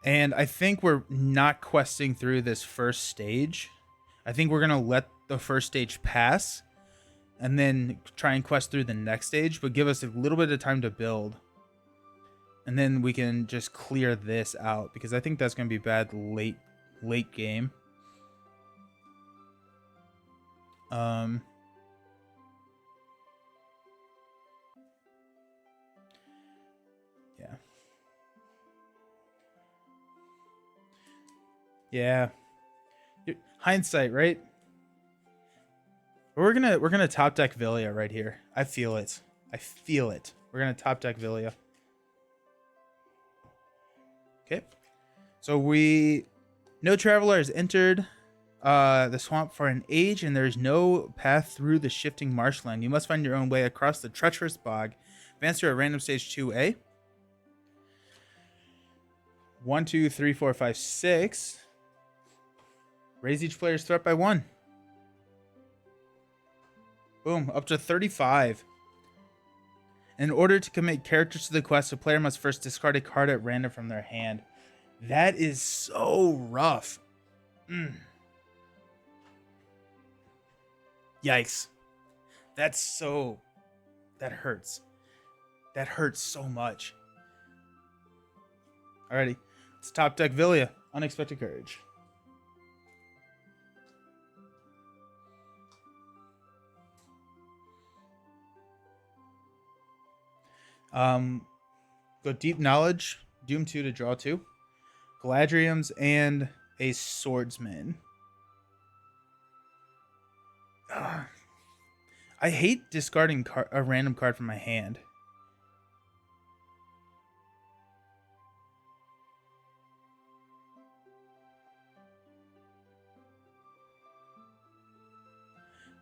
And I think we're not questing through this first stage. I think we're going to let the first stage pass and then try and quest through the next stage, but give us a little bit of time to build. And then we can just clear this out, because I think that's going to be bad late game. Yeah. Yeah. Hindsight, right? We're gonna top deck Villia right here. I feel it. I feel it. We're gonna top deck Villia. Okay. So no traveler has entered the swamp for an age, and there is no path through the shifting marshland. You must find your own way across the treacherous bog. Advance to a random stage 2A. 1, 2, 3, 4, 5, 6. Raise each player's threat by 1. Boom, up to 35. In order to commit characters to the quest, a player must first discard a card at random from their hand. That is so rough. Yikes. That hurts. That hurts so much. Alrighty. Let's top deck Villia. Unexpected Courage. Go Deep Knowledge. Doom 2 to draw 2. Galadriums and a Swordsman. I hate discarding a random card from my hand.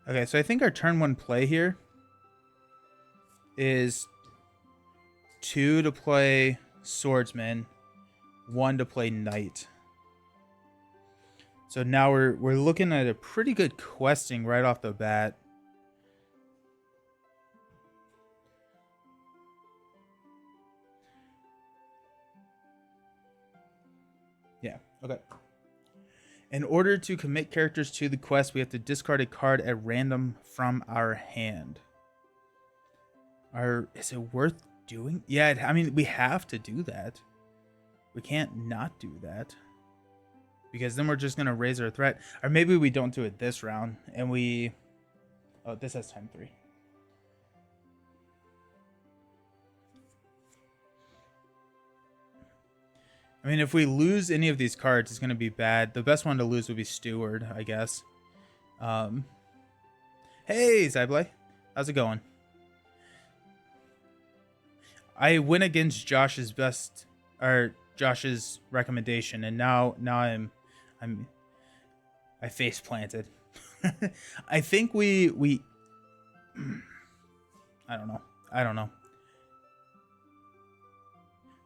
Okay, so I think our turn 1 play here is 2 to play Swordsman, 1 to play Knight. So now we're looking at a pretty good questing right off the bat. Yeah, okay. In order to commit characters to the quest, we have to discard a card at random from our hand. Is it worth doing? Yeah, I mean, we have to do that. We can't not do that, because then we're just going to raise our threat. Or maybe we don't do it this round and we... Oh, this has time 3. I mean, if we lose any of these cards, it's going to be bad. The best one to lose would be Steward, I guess. Hey, Zyblay. How's it going? I went against Josh's recommendation, and now I face planted. I think we I don't know.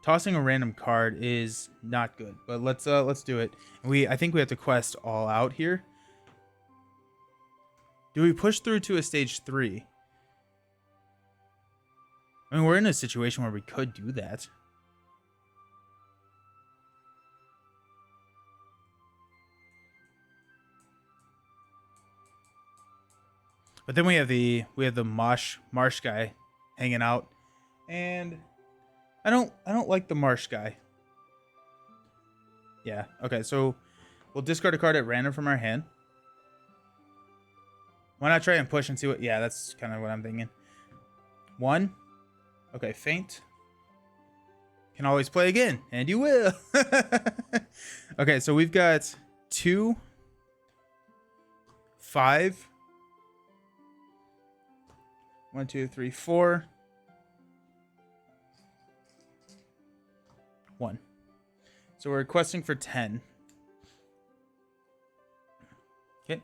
Tossing a random card is not good, but let's do it. I think we have to quest all out here. Do we push through to a stage 3? I mean, we're in a situation where we could do that. But then we have the marsh guy hanging out, and I don't like the marsh guy. Yeah, okay, so we'll discard a card at random from our hand. Why not try and push and see what... Yeah, that's kind of what I'm thinking. 1. Okay, Faint. can always play again, and you will. Okay, so we've got 2, 5, 1, 2, 3, 4, 1. So we're requesting for 10. Okay.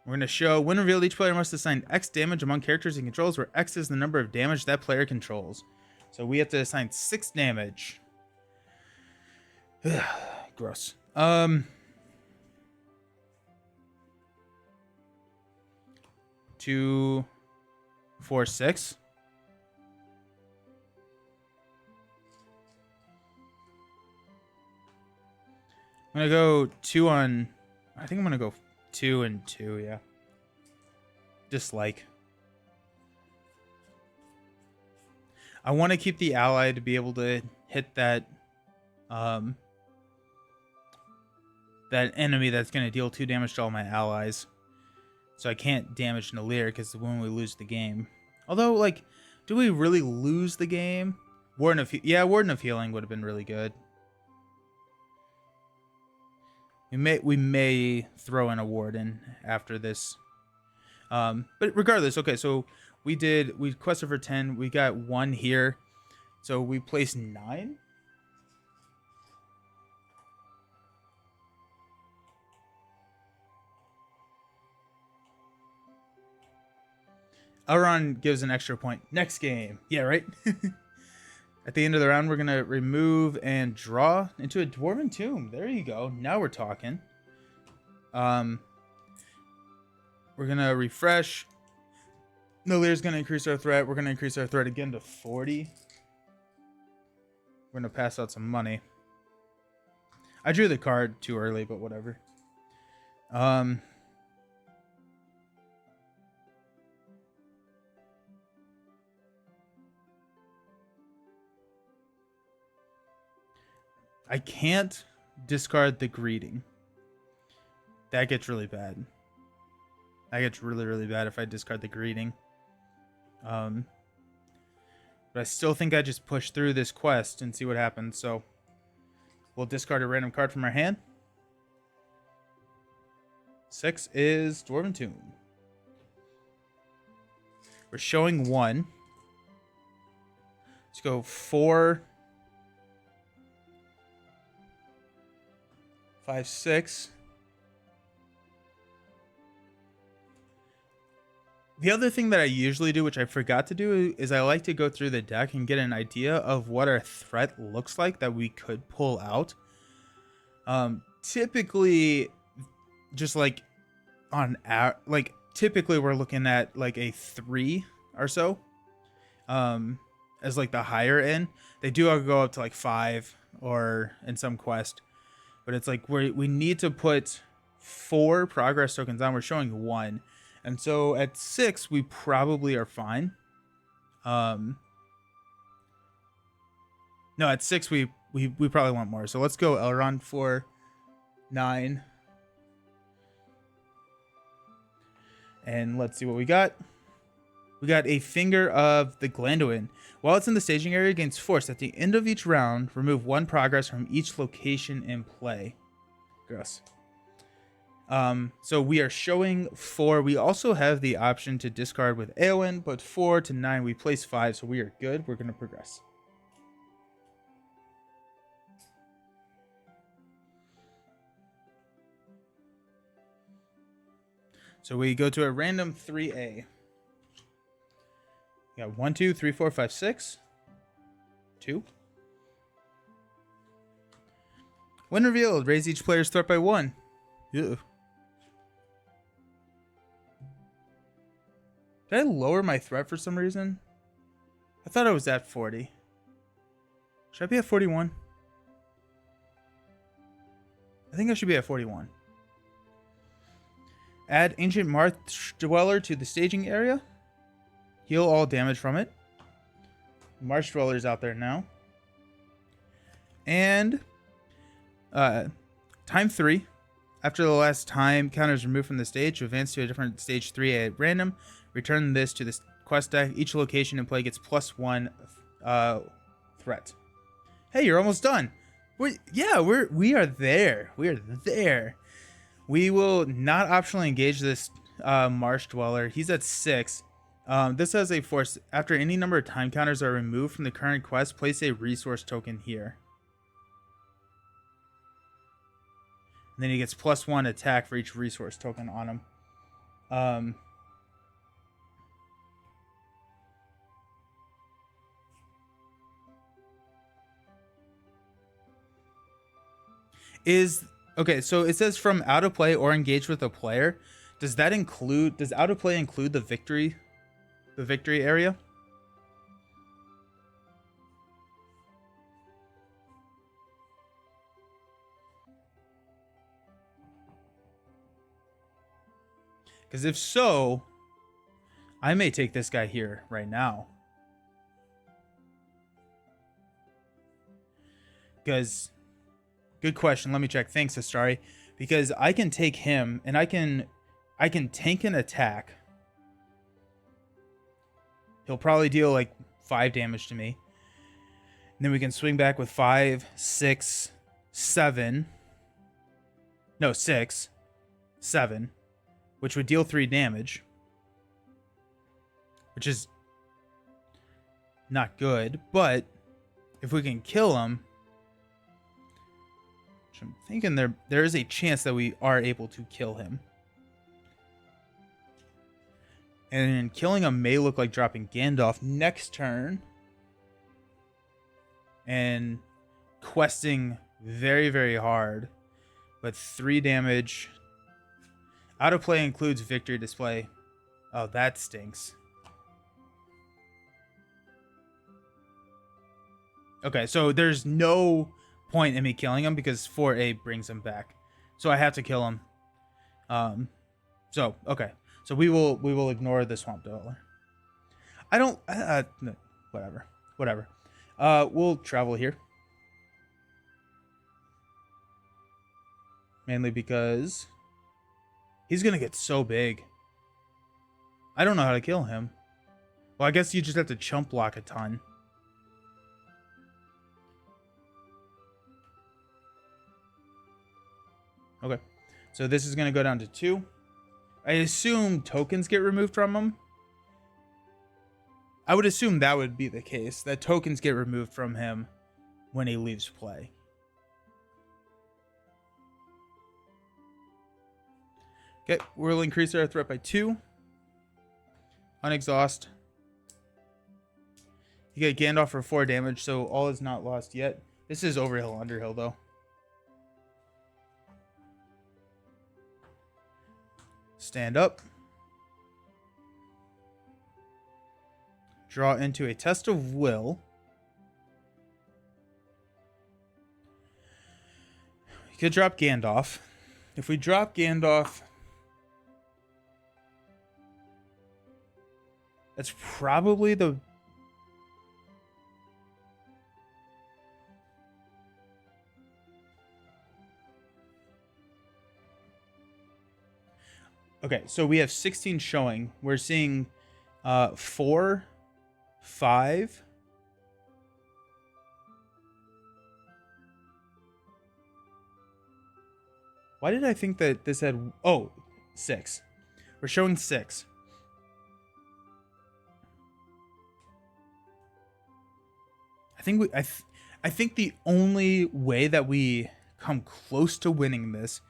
We're going to show when revealed, each player must assign X damage among characters he controls, where X is the number of damage that player controls. So we have to assign 6 damage. Gross. 2, 4, 6. I'm gonna go 2 on. I think I'm gonna go 2 and 2. Yeah. Dislike. I want to keep the ally to be able to hit that that enemy that's gonna deal 2 damage to all my allies. So I can't damage Nalir because when we lose the game. Although, like, do we really lose the game? Warden of Healing would have been really good. We may throw in a Warden after this. But regardless, okay, so we quested for 10. We got 1 here. So we placed 9. Elrond gives an extra point. Next game. Yeah, right? At the end of the round, we're going to remove and draw into a Dwarven Tomb. There you go. Now we're talking. We're going to refresh. Nalir's going to increase our threat. We're going to increase our threat again to 40. We're going to pass out some money. I drew the card too early, but whatever. I can't discard the greeting. That gets really bad. That gets really, really bad if I discard the greeting. But I still think I just push through this quest and see what happens. So we'll discard a random card from our hand. 6 is Dwarven Tomb. We're showing 1. Let's go 4, 5, 6. The other thing that I usually do, which I forgot to do, is I like to go through the deck and get an idea of what our threat looks like that we could pull out. Typically, just like typically we're looking at like a 3 or so, as like the higher end. They do go up to like 5 or in some quest. But it's like we need to put 4 progress tokens on. We're showing 1. And so at 6, we probably are fine. No, at 6, we probably want more. So let's go Elrond for 9. And let's see what we got. We got a Finger of the Glanduin. While it's in the staging area, gains force. At the end of each round, remove 1 progress from each location in play. Gross. So we are showing 4. We also have the option to discard with Eowyn, but 4 to 9, we place 5, so we are good. We're going to progress. So we go to a random 3A. We got 1, 2, 3, 4, 5, 6. 2. When revealed, raise each player's threat by 1. Ew. Did I lower my threat for some reason? I thought I was at 40. Should I be at 41? I think I should be at 41. Add Ancient Marsh Dweller to the staging area. Heal all damage from it. Marsh Dweller's out there now. And time 3. After the last time counter is removed from the stage, to advance to a different stage 3 at random. Return this to the quest deck. Each location in play gets +1 threat. Hey, you're almost done. We are there. We are there. We will not optionally engage this marsh dweller. He's at 6. This has a force. After any number of time counters are removed from the current quest, place a resource token here. And then he gets +1 attack for each resource token on him. Okay, so it says from out of play or engage with a player. Does out of play include the victory area? Because if so, I may take this guy here right now. Because, good question. Let me check. Thanks, Astari. Because I can take him and I can tank an attack. He'll probably deal like 5 damage to me. And then we can swing back with 5, 6, 7. No, 6, 7. Which would deal 3 damage. Which is not good. But if we can kill him, which I'm thinking there is a chance that we are able to kill him. And killing him may look like dropping Gandalf next turn. And questing very, very hard. But 3 damage. Out of play includes victory display. Oh, that stinks. Okay, so there's no point in me killing him because 4A brings him back. So I have to kill him. Okay. So we will ignore the Swamp Dweller. I don't no, whatever. We'll travel here. Mainly because he's going to get so big. I don't know how to kill him. Well, I guess you just have to chump block a ton. Okay. So this is going to go down to 2. I assume tokens get removed from him. I would assume that would be the case. That tokens get removed from him when he leaves play. Okay, we'll increase our threat by 2. Unexhaust. You get Gandalf for 4 damage, so all is not lost yet. This is Overhill, Underhill, though. Stand up. Draw into a test of will. You could drop Gandalf. If we drop Gandalf, that's probably the... Okay, so we have 16 showing. We're seeing 4, 5. Why did I think that this had... Oh, 6. We're showing 6. I think the only way that we come close to winning this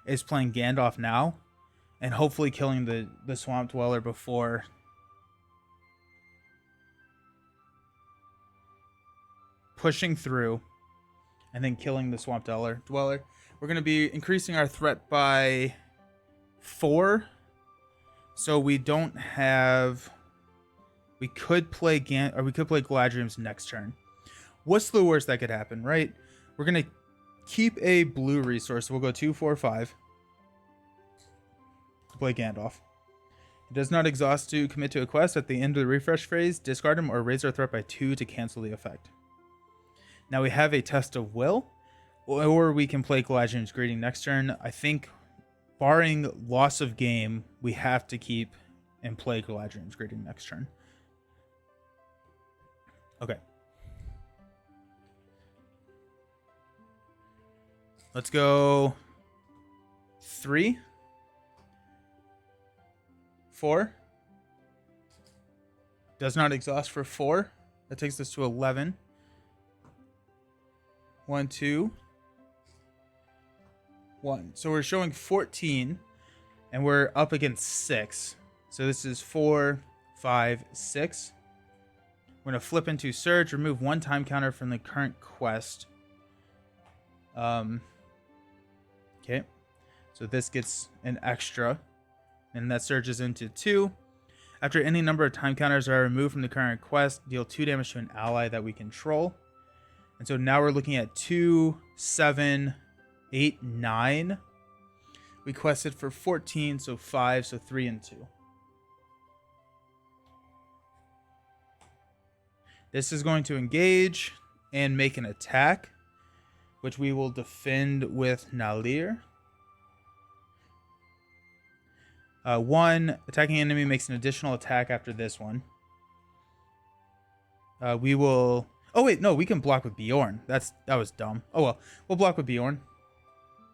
is playing Gandalf now and hopefully killing the Swamp Dweller before pushing through and then killing the Swamp Dweller. We're going to be increasing our threat by 4. So we don't have... We could play Galadriel's next turn. What's the worst that could happen, right? We're going to keep a blue resource. We'll go 2, 4, 5. Play Gandalf. It does not exhaust to commit to a quest. At the end of the refresh phase, discard him or raise our threat by 2 to cancel the effect. Now we have a test of will, or we can play Galadriel's Greeting next turn. I think, barring loss of game, we have to keep and play Galadriel's Greeting next turn. Okay. Let's go 3, 4. Does not exhaust for 4. That takes us to 11. 1, 2, 1. So we're showing 14, and we're up against 6. So this is 4, 5, 6. We're going to flip into Surge, remove 1 time counter from the current quest. Okay. So this gets an extra, and that surges into 2. After any number of time counters are removed from the current quest, deal 2 damage to an ally that we control. And so now we're looking at 2, 7, 8, 9. We quested for 14, so 5, so 3 and 2. This is going to engage and make an attack, which we will defend with Nalir. 1 attacking enemy makes an additional attack after this one. We will. Oh wait, no, we can block with Bjorn. That was dumb. Oh well, we'll block with Bjorn.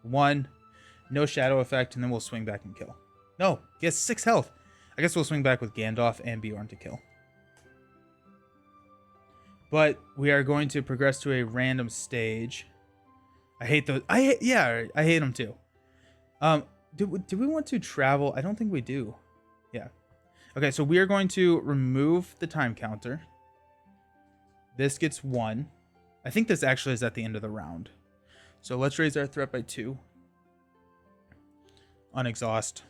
1, no shadow effect, and then we'll swing back and kill. No, he has 6 health. I guess we'll swing back with Gandalf and Bjorn to kill. But we are going to progress to a random stage. I hate those. I hate them too. Do we want to travel? I don't think we do. Yeah. Okay, so we are going to remove the time counter. This gets 1. I think this actually is at the end of the round. So let's raise our threat by 2. On exhaust.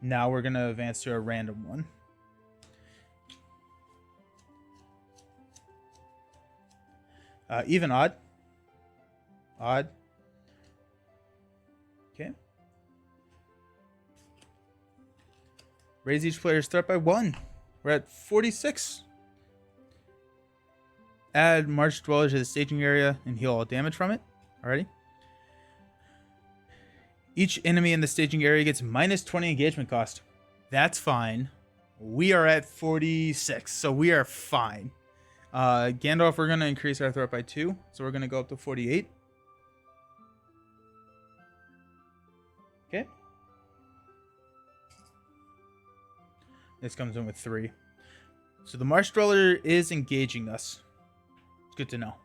Now we're going to advance to a random one. Even odd. Odd. Okay. Raise each player's threat by 1. We're at 46. Add March Dweller to the staging area and heal all damage from it. Alrighty. Each enemy in the staging area gets minus 20 engagement cost. That's fine. We are at 46, so we are fine. Gandalf, we're going to increase our threat by 2, so we're going to go up to 48. Okay. This comes in with 3. So the Marsh Dweller is engaging us. It's good to know.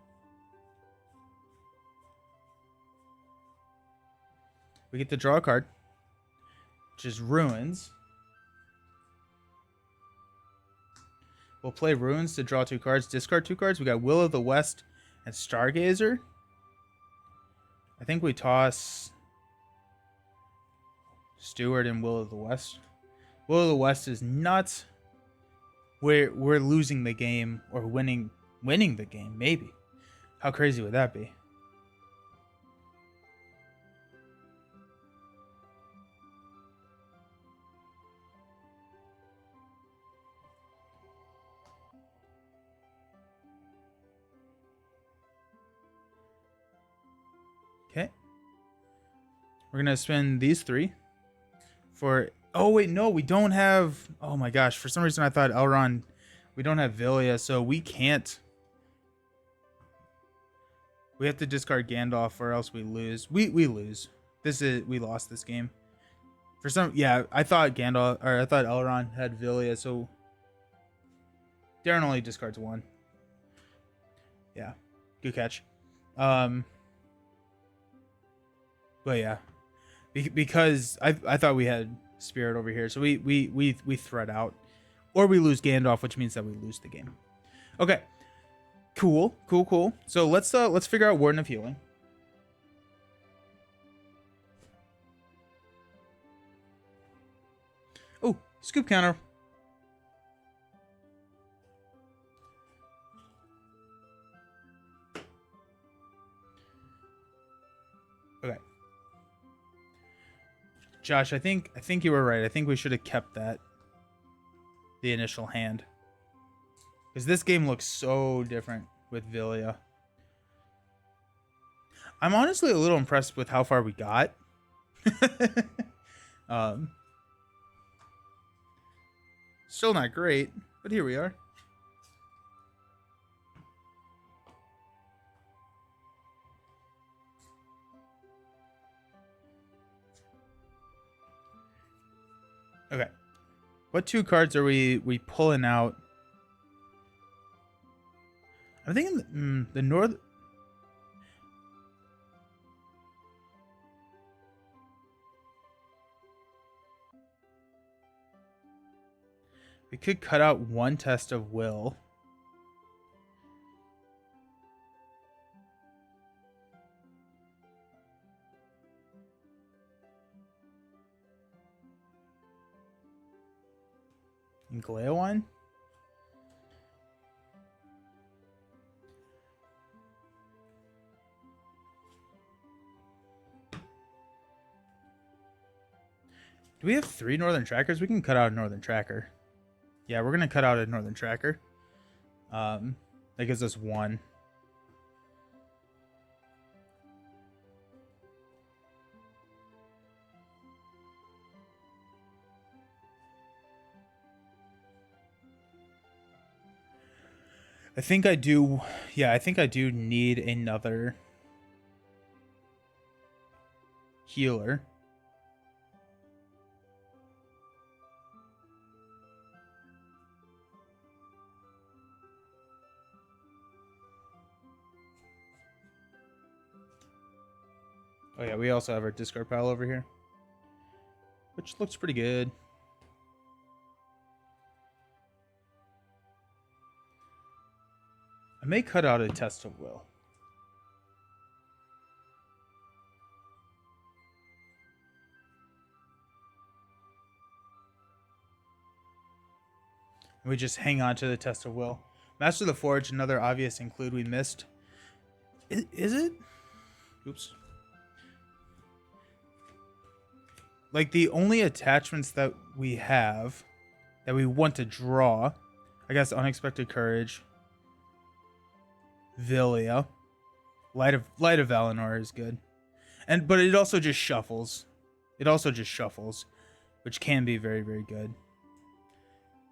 We get to draw a card, which is Ruins. We'll play Ruins to draw 2 cards, discard 2 cards. We got Will of the West and Stargazer. I think we toss Steward and Will of the West. Will of the West is nuts. We're losing the game or winning the game, maybe. How crazy would that be? Okay. We're going to spend these 3 for... Oh, wait, no, we don't have... Oh, my gosh. For some reason, I thought Elrond... We don't have Villia, so we can't... We have to discard Gandalf or else we lose. We lose. We lost this game. For some... Yeah, I thought Elrond had Villia, so... Darren only discards 1. Yeah. Good catch. But yeah. Because I thought we had Spirit over here, so we thread out, or we lose Gandalf, which means that we lose the game. Okay, cool. So let's figure out Warden of Healing. Oh, scoop counter. Okay. Josh, I think you were right. I think we should have kept that. The initial hand. Because this game looks so different with Villia. I'm honestly a little impressed with how far we got. Still not great, but here we are. Okay. What 2 cards are we pulling out? I'm thinking the North. We could cut out 1 test of will. And Gleowine? Do we have 3 Northern Trackers? We can cut out a Northern Tracker. Yeah, we're gonna cut out a Northern Tracker. That gives us 1. I think I do. Yeah, I think I do need another healer. Oh yeah, we also have our discard pile over here, which looks pretty good. I may cut out a test of will. And we just hang on to the test of will. Master of the Forge, another obvious include we missed. Is it? Oops. Like the only attachments that we have that we want to draw, I guess Unexpected Courage, Villia, Light of Valinor is good. But it also just shuffles. It also just shuffles, which can be very, very good.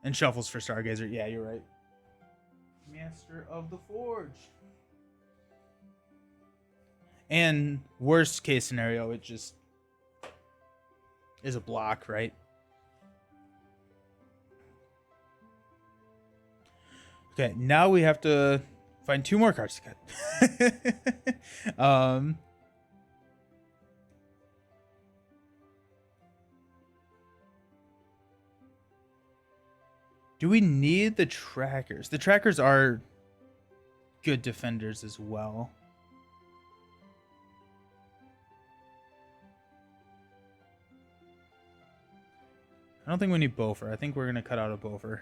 And shuffles for Stargazer. Yeah, you're right. Master of the Forge. And worst case scenario, it just is a block, right? Okay, now we have to find 2 more cards to cut. Do we need the trackers? The trackers are good defenders as well. I don't think we need Bofer. I think we're going to cut out a Bofer.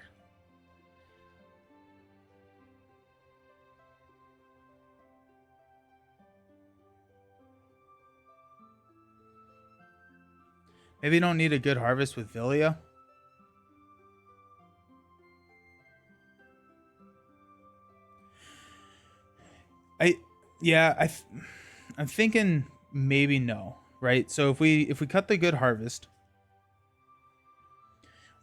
Maybe you don't need a good harvest with Villia. I'm thinking maybe no, right? So if we cut the good harvest,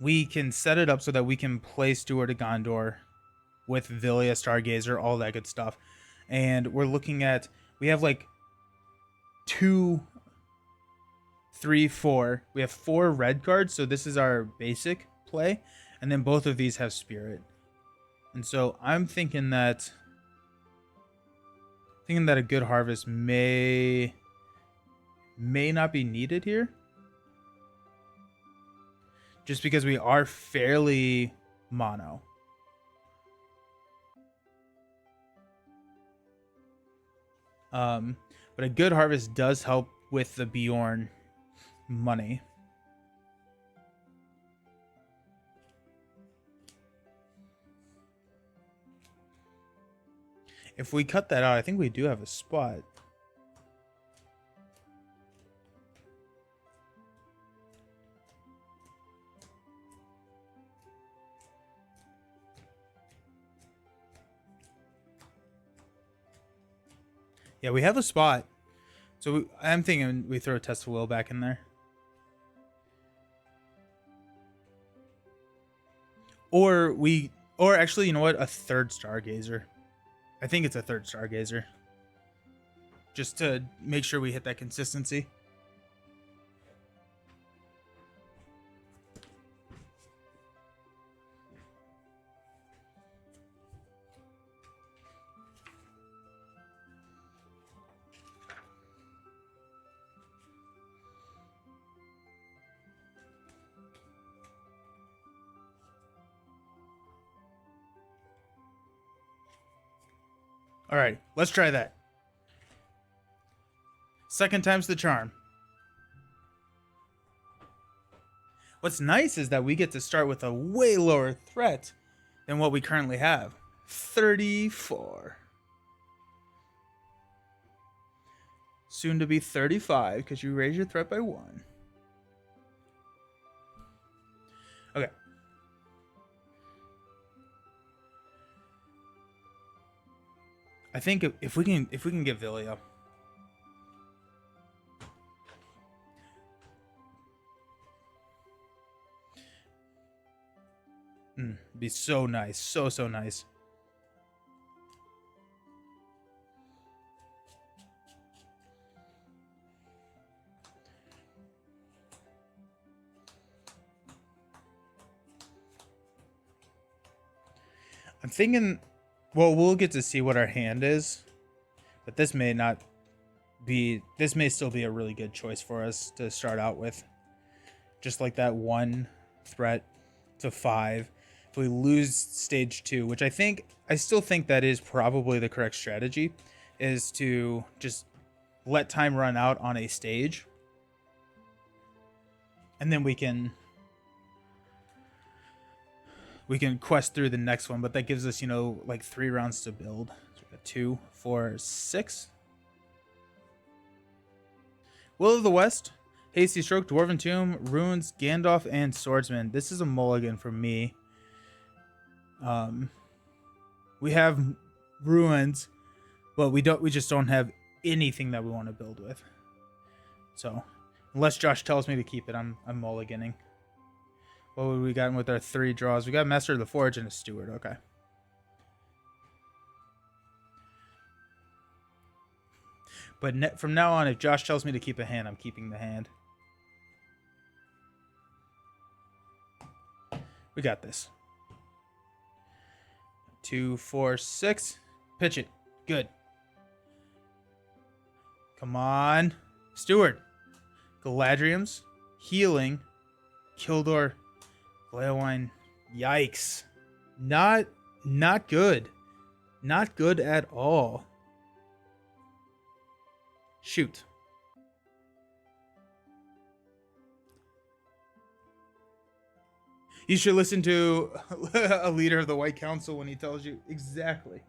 we can set it up so that we can play Steward of Gondor with Villia, Stargazer, all that good stuff. And we're looking at, we have like 2, 3, 4. We have 4 red cards, so this is our basic play. And then both of these have Spirit. And so I'm thinking that a good harvest may not be needed here. Just because we are fairly mono. But a good harvest does help with the Bjorn money. If we cut that out, I think we do have a spot. Yeah, we have a spot. So I'm thinking we throw a Test of Will back in there. Or actually, you know what? A 3rd Stargazer. I think it's a 3rd Stargazer. Just to make sure we hit that consistency. All right, let's try that. Second time's the charm. What's nice is that we get to start with a way lower threat than what we currently have. 34. Soon to be 35 because you raise your threat by 1. Okay. I think if we can get Villia. Be so nice. So nice. I'm thinking, well, we'll get to see what our hand is, but this may not be, this may still be a really good choice for us to start out with. Just like that 1 threat to 5. If we lose stage 2, which I still think that is probably the correct strategy, is to just let time run out on a stage. And then we can quest through the next one, but that gives us, like 3 rounds to build. So we got 2, 4, 6. Will of the West, Hasty Stroke, Dwarven Tomb, Runes, Gandalf, and Swordsman. This is a mulligan for me. We have Ruins, but we just don't have anything that we want to build with. So, unless Josh tells me to keep it, I'm mulliganing. What would we got with our 3 draws? We got Master of the Forge and a Steward. Okay. But from now on, if Josh tells me to keep a hand, I'm keeping the hand. We got this. 2, 4, 6. Pitch it. Good. Come on. Steward. Galadrium's. Healing. Kildor. Gleowine. Yikes. Not good. Not good at all. Shoot. You should listen to a leader of the White Council when he tells you exactly.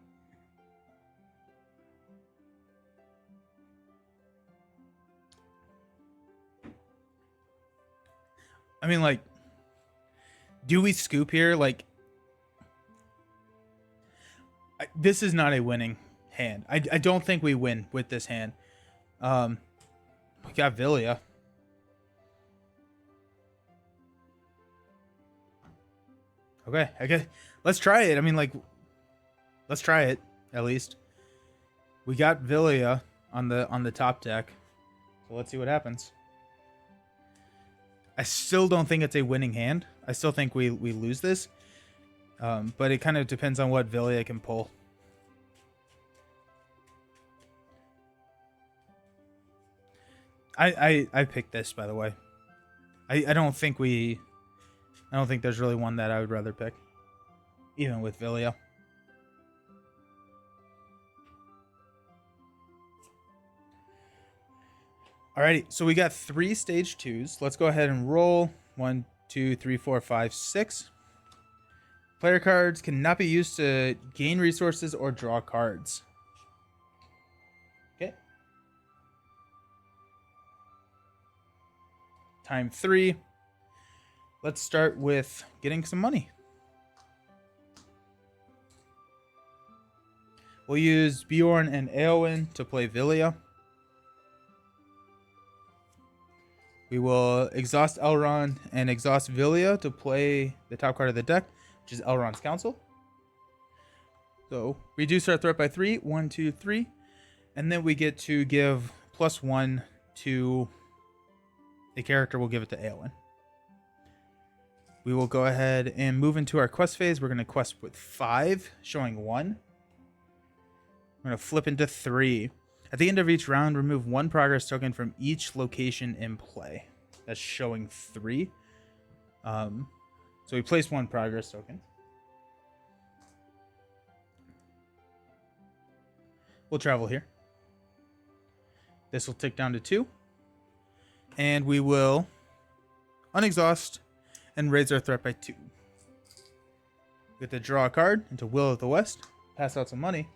I mean, like, do we scoop here? Like, this is not a winning hand. I don't think we win with this hand. We got Villia. Okay, I guess let's try it. I mean, like, let's try it at least. We got Villia on the top deck, so let's see what happens. I still don't think it's a winning hand. I still think we lose this, but it kind of depends on what Villia can pull. I picked this, by the way. I don't think there's really one that I would rather pick, even with Villia. Alrighty, so we got 3 stage 2s. Let's go ahead and roll. 1, 2, 3, 4, 5, 6. Player cards cannot be used to gain resources or draw cards. Okay. Time 3. Let's start with getting some money. We'll use Bjorn and Eowyn to play Villia. We will exhaust Elrond and exhaust Villia to play the top card of the deck, which is Elrond's Council. So reduce our threat by 3. 1, 2, 3. And then we get to give +1 to a character. We'll give it to Eowyn. We will go ahead and move into our quest phase. We're going to quest with 5, showing 1. We're going to flip into 3. At the end of each round, remove 1 progress token from each location in play. That's showing 3. So we place 1 progress token. We'll travel here. This will tick down to 2. And we will unexhaust and raise our threat by 2. We get to draw a card into Will of the West. Pass out some money.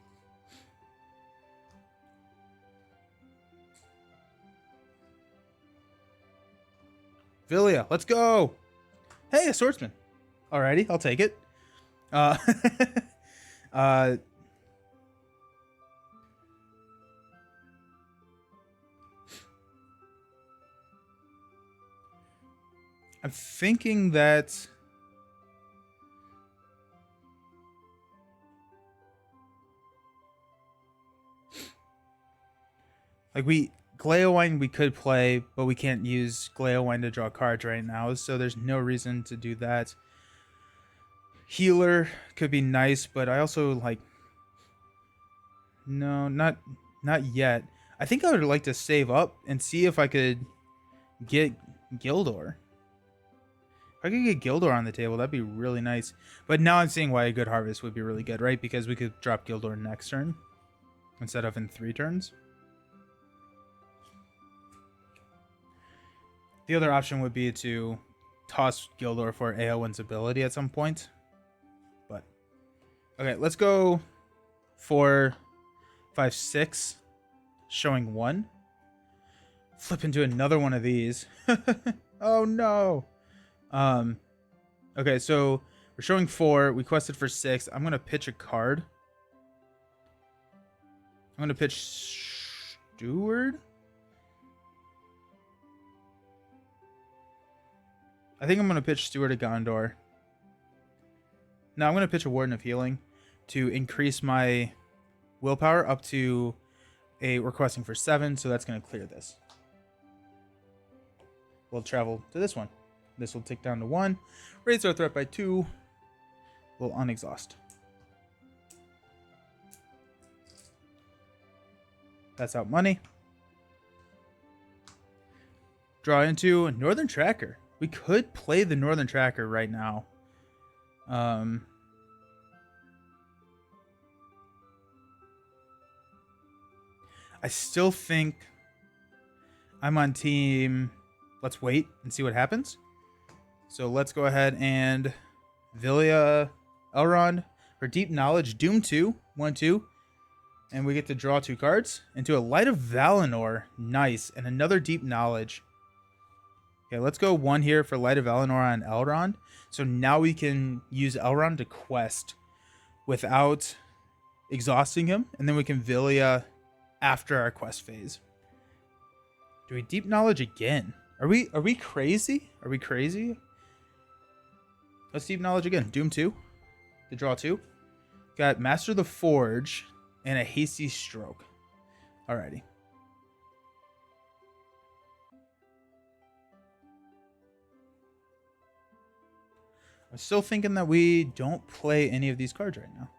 Villia, let's go. Hey, a swordsman. Alrighty, I'll take it. Uh, uh, I'm thinking that like Gleowine we could play, but we can't use Gleowine to draw cards right now, so there's no reason to do that. Healer could be nice, but I also like no, not yet. I think I would like to save up and see if I could get Gildor. If I could get Gildor on the table, that'd be really nice. But now I'm seeing why a good harvest would be really good, right? Because we could drop Gildor next turn instead of in 3 turns. The other option would be to toss Gildor for Eowyn's ability at some point. But okay, let's go 4, 5, 6, showing 1. Flip into another one of these. Oh no. Okay, so we're showing 4. We quested for 6. I'm gonna pitch a card. I'm gonna pitch Steward. I think I'm gonna pitch Steward of Gondor. Now I'm gonna pitch a Warden of Healing to increase my willpower up to a requesting for 7, so that's gonna clear this. We'll travel to this one. This will tick down to 1. Raise our threat by 2. We'll unexhaust. That's out money. Draw into Northern Tracker. We could play the Northern Tracker right now. I still think I'm on team. Let's wait and see what happens. So let's go ahead and Villia Elrond for Deep Knowledge, Doom 2, 1/2. And we get to draw 2 cards into a Light of Valinor. Nice. And another Deep Knowledge. Okay, let's go 1 here for Light of Valinor on Elrond. So now we can use Elrond to quest without exhausting him. And then we can Villia after our quest phase. Do we Deep Knowledge again? Are we crazy? Are we crazy? Let's Deep Knowledge again. Doom 2 to draw 2. Got Master the Forge and a Hasty Stroke. Alrighty. I'm still thinking that we don't play any of these cards right now.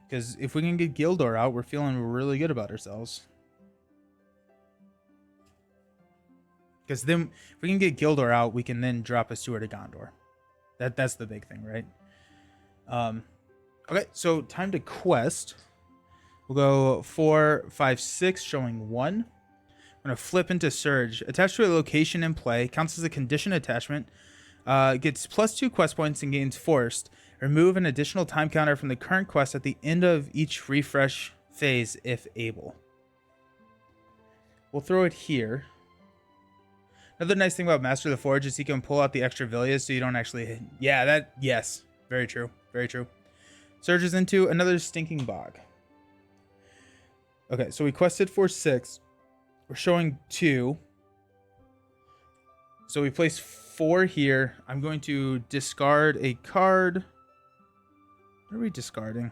Because if we can get Gildor out, we're feeling really good about ourselves. Because then, if we can get Gildor out, we can then drop a Steward of Gondor. That's the big thing, right? Okay, so time to quest. We'll go 4, 5, 6, showing 1. I'm going to flip into Surge. Attached to a location in play. Counts as a condition attachment. Gets +2 quest points and gains Forced. Remove an additional time counter from the current quest at the end of each refresh phase if able. We'll throw it here. Another nice thing about Master of the Forge is he can pull out the extra Villias so you don't actually hit. Yeah, yes. Very true. Very true. Surges into another Stinking Bog. Okay, so we quested for 6. We're showing 2. So we place 4 here. I'm going to discard a card. What are we discarding?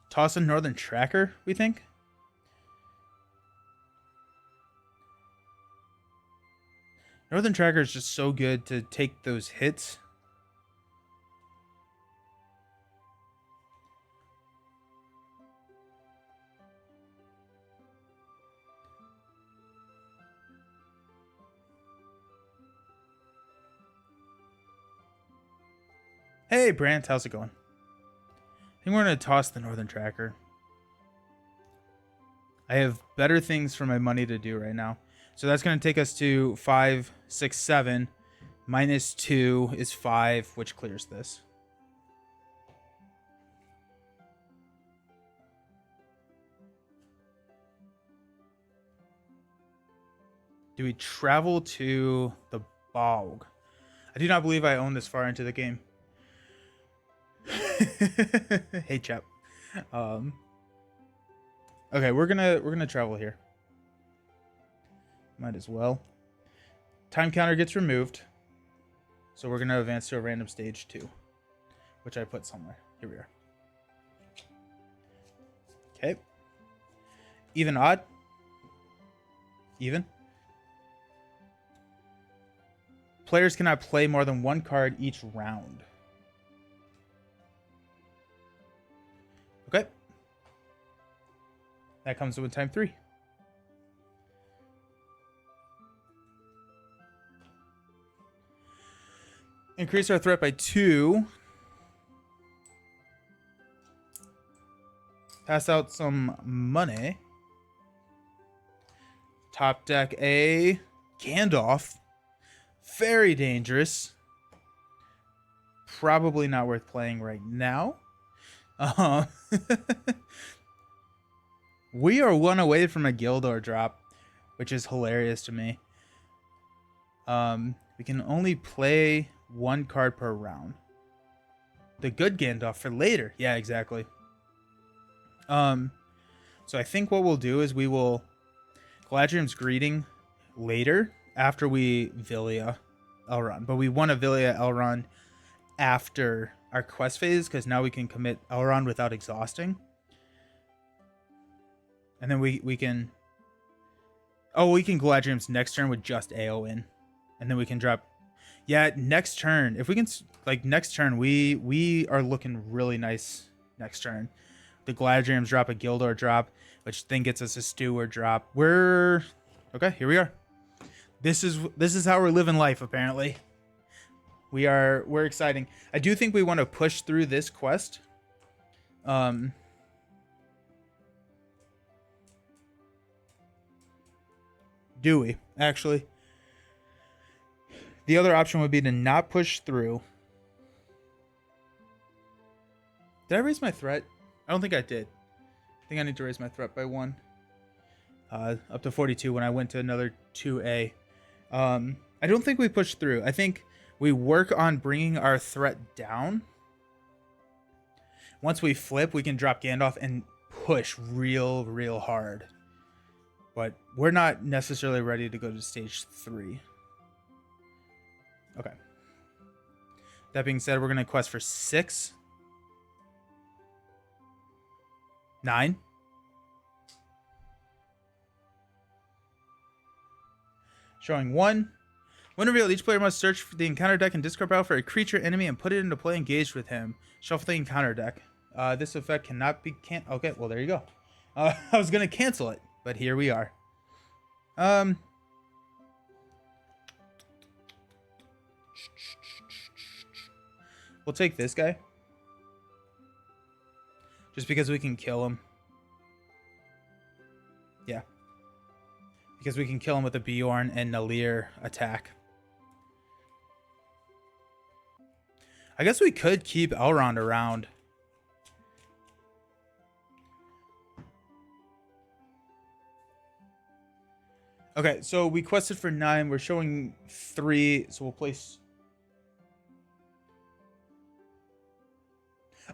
Toss a Northern Tracker, we think? Northern Tracker is just so good to take those hits. Hey, Brant, how's it going? I think we're going to toss the Northern Tracker. I have better things for my money to do right now. So that's going to take us to 5, 6, 7. Minus 2 is 5, which clears this. Do we travel to the bog? I do not believe I own this far into the game. Hey, chap. Okay, we're gonna travel here. Might as well. Time counter gets removed, so we're gonna advance to a random stage 2, which I put somewhere. Here we are. Okay. Even, odd. Even. Players cannot play more than one card each round. Okay. That comes with time 3. Increase our threat by 2. Pass out some money. Top deck a Gandalf. Very dangerous. Probably not worth playing right now. We are 1 away from a Gildor drop, which is hilarious to me. We can only play 1 card per round. The good Gandalf for later. Yeah, exactly. So I think what we'll do is we will Galadriel's Greeting later after we Villia Elrond. But we want to Villia Elrond after our quest phase because now we can commit Elrond without exhausting. And then we can... Oh, we can Galadriel's next turn with just AO in. And then we can drop... Yeah, next turn. If we can... Like, next turn, we are looking really nice next turn. The Galadriel's drop, a Gildor drop, which then gets us a Steward drop. We're... Okay, here we are. This is how we're living life, apparently. We're exciting. I do think we want to push through this quest. Do we, actually? The other option would be to not push through. Did I raise my threat? I don't think I did. I think I need to raise my threat by 1. Up to 42 when I went to another 2A. I don't think we push through. I think we work on bringing our threat down. Once we flip, we can drop Gandalf and push real hard. But we're not necessarily ready to go to stage 3. Okay. That being said, we're going to quest for 6. 9. Showing 1. When revealed, each player must search for the encounter deck and discard pile for a creature enemy and put it into play engaged with him. Shuffle the encounter deck. This effect cannot be okay, well, there you go. I was going to cancel it, but here we are. We'll take this guy. Just because we can kill him. Yeah. Because we can kill him with a Bjorn and Nalir attack. I guess we could keep Elrond around. Okay, so we quested for 9. We're showing 3, so we'll place...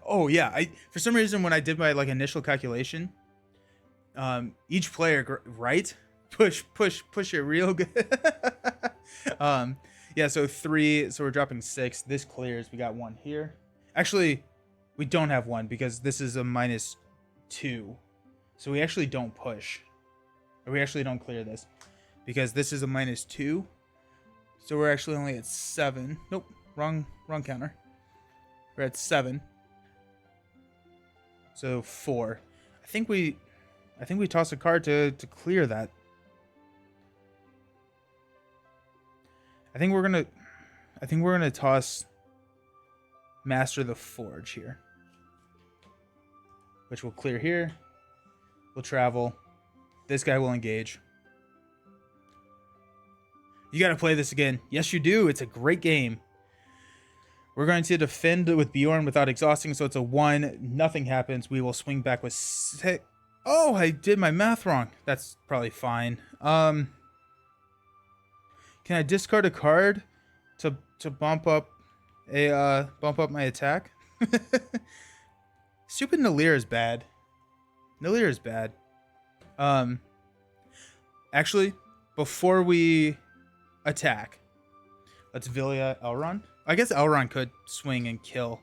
Oh, yeah. For some reason, when I did my initial calculation, each player, right? Push it real good. Yeah, so 3. So we're dropping 6. This clears. We got 1 here. Actually, we don't have 1 because this is a -2. So we actually don't push. Or we actually don't clear this. Because this is a -2. So we're actually only at 7. Nope. Wrong counter. We're at 7. So 4. I think we toss a card to clear that. I think we're gonna toss Master the Forge here, which will clear here. We'll travel. This guy will engage. You got to play this again. Yes, you do. It's a great game. We're going to defend with Bjorn without exhausting, so it's a 1. Nothing happens. We will swing back with 6. Oh, I did my math wrong. That's probably fine. Can I discard a card to bump up my attack? Stupid Nalir is bad. Nalir is bad. Actually, before we attack, let's Vilya Elrond. I guess Elrond could swing and kill.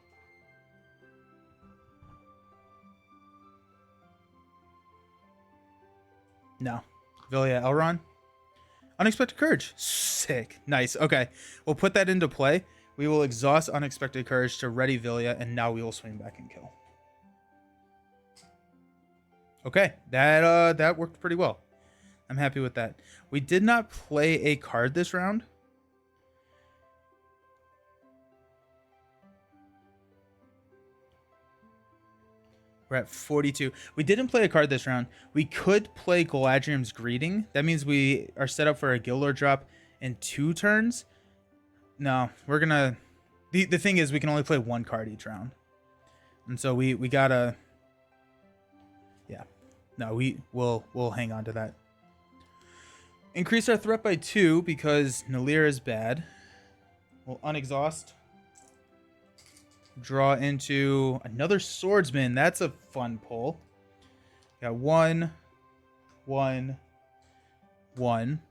No. Vilya Elrond. Unexpected Courage. Sick. Nice. Okay. We'll put that into play. We will exhaust Unexpected Courage to ready Vilya, and now we will swing back and kill. Okay. That worked pretty well. I'm happy with that. We did not play a card this round. We're at 42. We didn't play a card this round. We could play Galadriel's Greeting. That means we are set up for a Gildor drop in 2 turns. No, we're gonna... The thing is, we can only play 1 card each round. And so we gotta... Yeah. No, we'll hang on to that. Increase our threat by 2 because Nalir is bad. We'll unexhaust. Draw into another Swordsman. That's a fun pull. Got 1, 1, 1.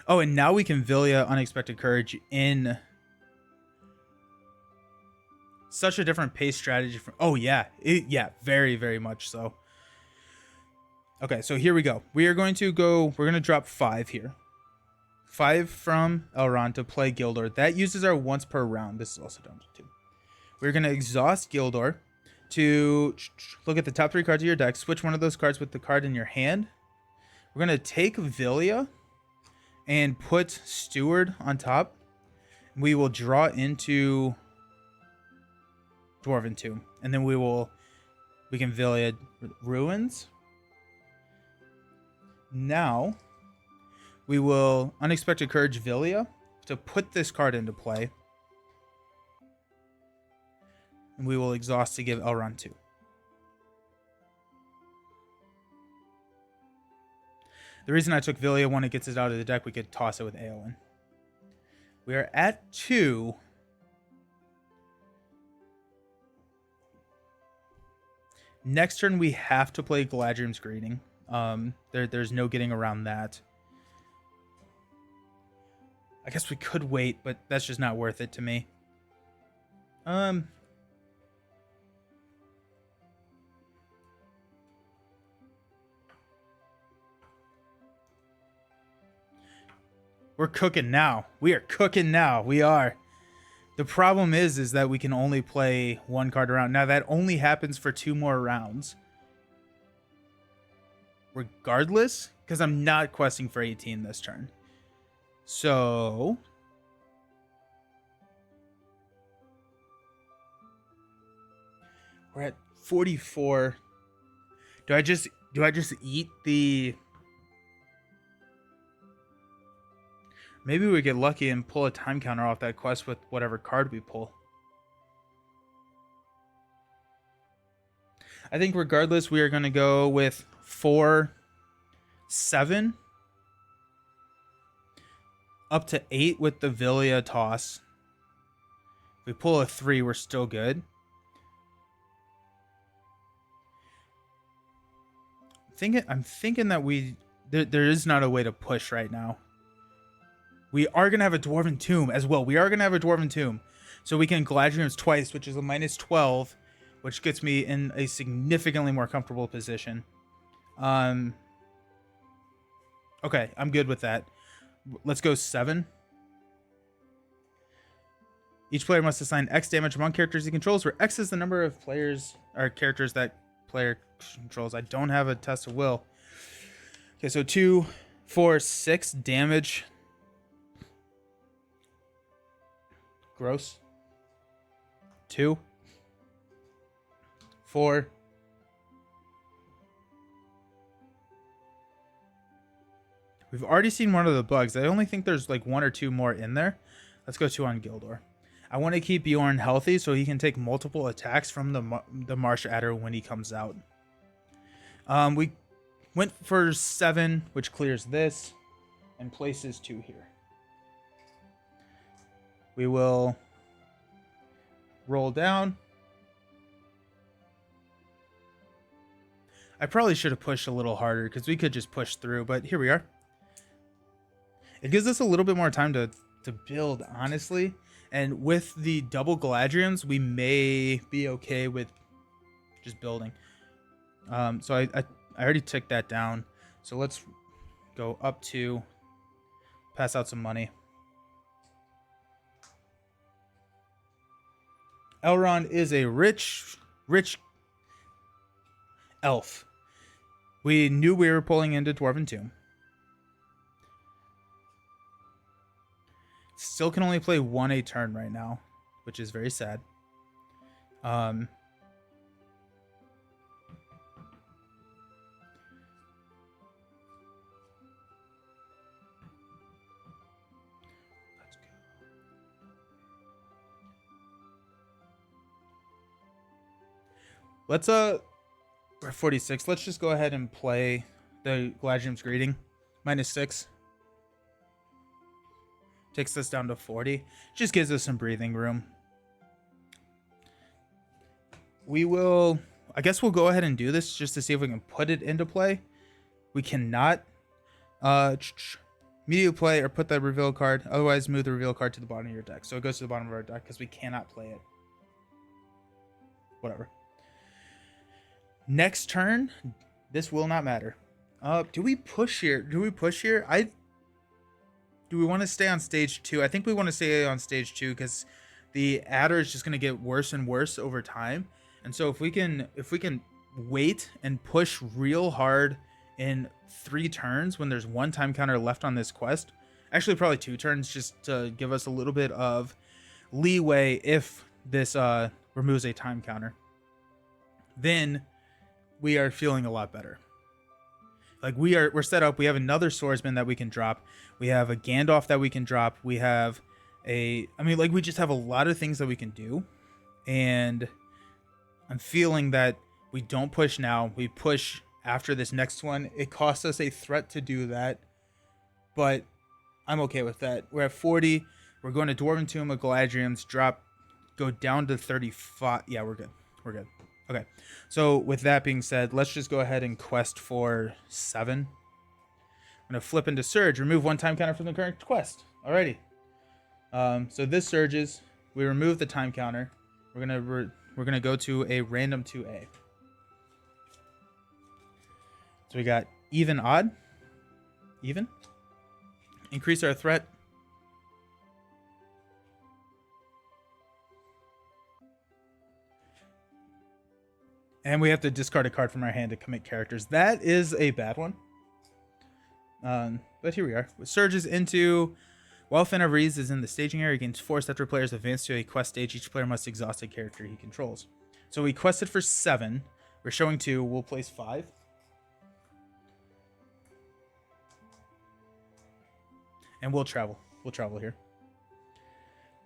Oh, and now we can Vilya Unexpected Courage in such a different pace strategy. From, oh, yeah. Yeah, very, very much so. Okay, so here we go. We are going to go... We're going to drop 5 here. 5 from Elrond to play Gildor. That uses our once per round. This is also down to 2. We're going to exhaust Gildor to look at the top 3 cards of your deck. Switch one of those cards with the card in your hand. We're going to take Vilya and put Steward on top. We will draw into Dwarven Tomb. And then we can Vilya Ruins. Now... we will Unexpected Courage Vilya to put this card into play. And we will exhaust to give Elrond 2. The reason I took Vilya, when it gets it out of the deck, we could toss it with Eowyn. We are at 2. Next turn, we have to play Galadriel's Greeting. There's no getting around that. I guess we could wait, but that's just not worth it to me. We're cooking now. We are cooking now. We are. The problem is that we can only play 1 card a round. Now, that only happens for 2 more rounds. Regardless, because I'm not questing for 18 this turn. So... we're at 44. Do I just eat the... maybe we get lucky and pull a time counter off that quest with whatever card we pull. I think regardless, we are going to go with 4, 7, up to 8 with the Vilya toss. If we pull a 3, we're still good. I'm thinking that there is not a way to push right now. We are going to have a Dwarven Tomb as well. We are going to have a Dwarven Tomb. So we can Galadriel's twice, which is a -12, which gets me in a significantly more comfortable position. Okay, I'm good with that. Let's go 7. Each player must assign X damage among characters he controls, where X is the number of players or characters that player controls. I don't have a test of will. Okay, so 2, 4, 6 damage Gross. 2. 4. We've already seen one of the bugs. I only think there's like 1 or 2 more in there. Let's go 2 on Gildor. I want to keep Bjorn healthy so he can take multiple attacks from the Marsh Adder when he comes out. We went for 7, which clears this, and places 2 here. We will roll down. I probably should have pushed a little harder because we could just push through, but here we are. It gives us a little bit more time to build, honestly. And with the double Galadriels, we may be okay with just building. So I already took that down. So let's go up to pass out some money. Elrond is a rich elf. We knew we were pulling into Dwarven Tomb. Still can only play 1 a turn right now, which is very sad. Let's go. Let's we're 46. Let's just go ahead and play the Galadriel's Greeting. -6. Takes us down to 40. Just gives us some breathing room. We will... I guess we'll go ahead and do this just to see if we can put it into play. We cannot immediately play or put the reveal card. Otherwise, move the reveal card to the bottom of your deck. So it goes to the bottom of our deck because we cannot play it. Whatever. Next turn, this will not matter. Do we push here? Do we want to stay on stage 2? I think we want to stay on stage 2 because the adder is just going to get worse and worse over time. And so if we can wait and push real hard in 3 turns when there's 1 time counter left on this quest, actually probably 2 turns, just to give us a little bit of leeway if this removes a time counter, then we are feeling a lot better. Like we're set up. We have another swordsman that we can drop. We have a Gandalf that we can drop. We have we just have a lot of things that we can do. And I'm feeling that we don't push now. We push after this next one. It costs us a threat to do that, but I'm okay with that. We're at 40. We're going to Dwarven Tomb of Galadriel's, go down to 35. Yeah, we're good. Okay, so with that being said, let's just go ahead and quest for 7. I'm going to flip into Surge, remove 1 time counter from the current quest. Alrighty. So this surges. We remove the time counter. We're gonna go to a random 2A. So we got even, odd. Even. Increase our threat. And we have to discard a card from our hand to commit characters. That is a bad one. But here we are. It surges into... While Fan of Reeds is in the staging area, he gains force after players advance to a quest stage. Each player must exhaust a character he controls. So we quested for 7. We're showing 2. We'll place 5. And we'll travel. We'll travel here.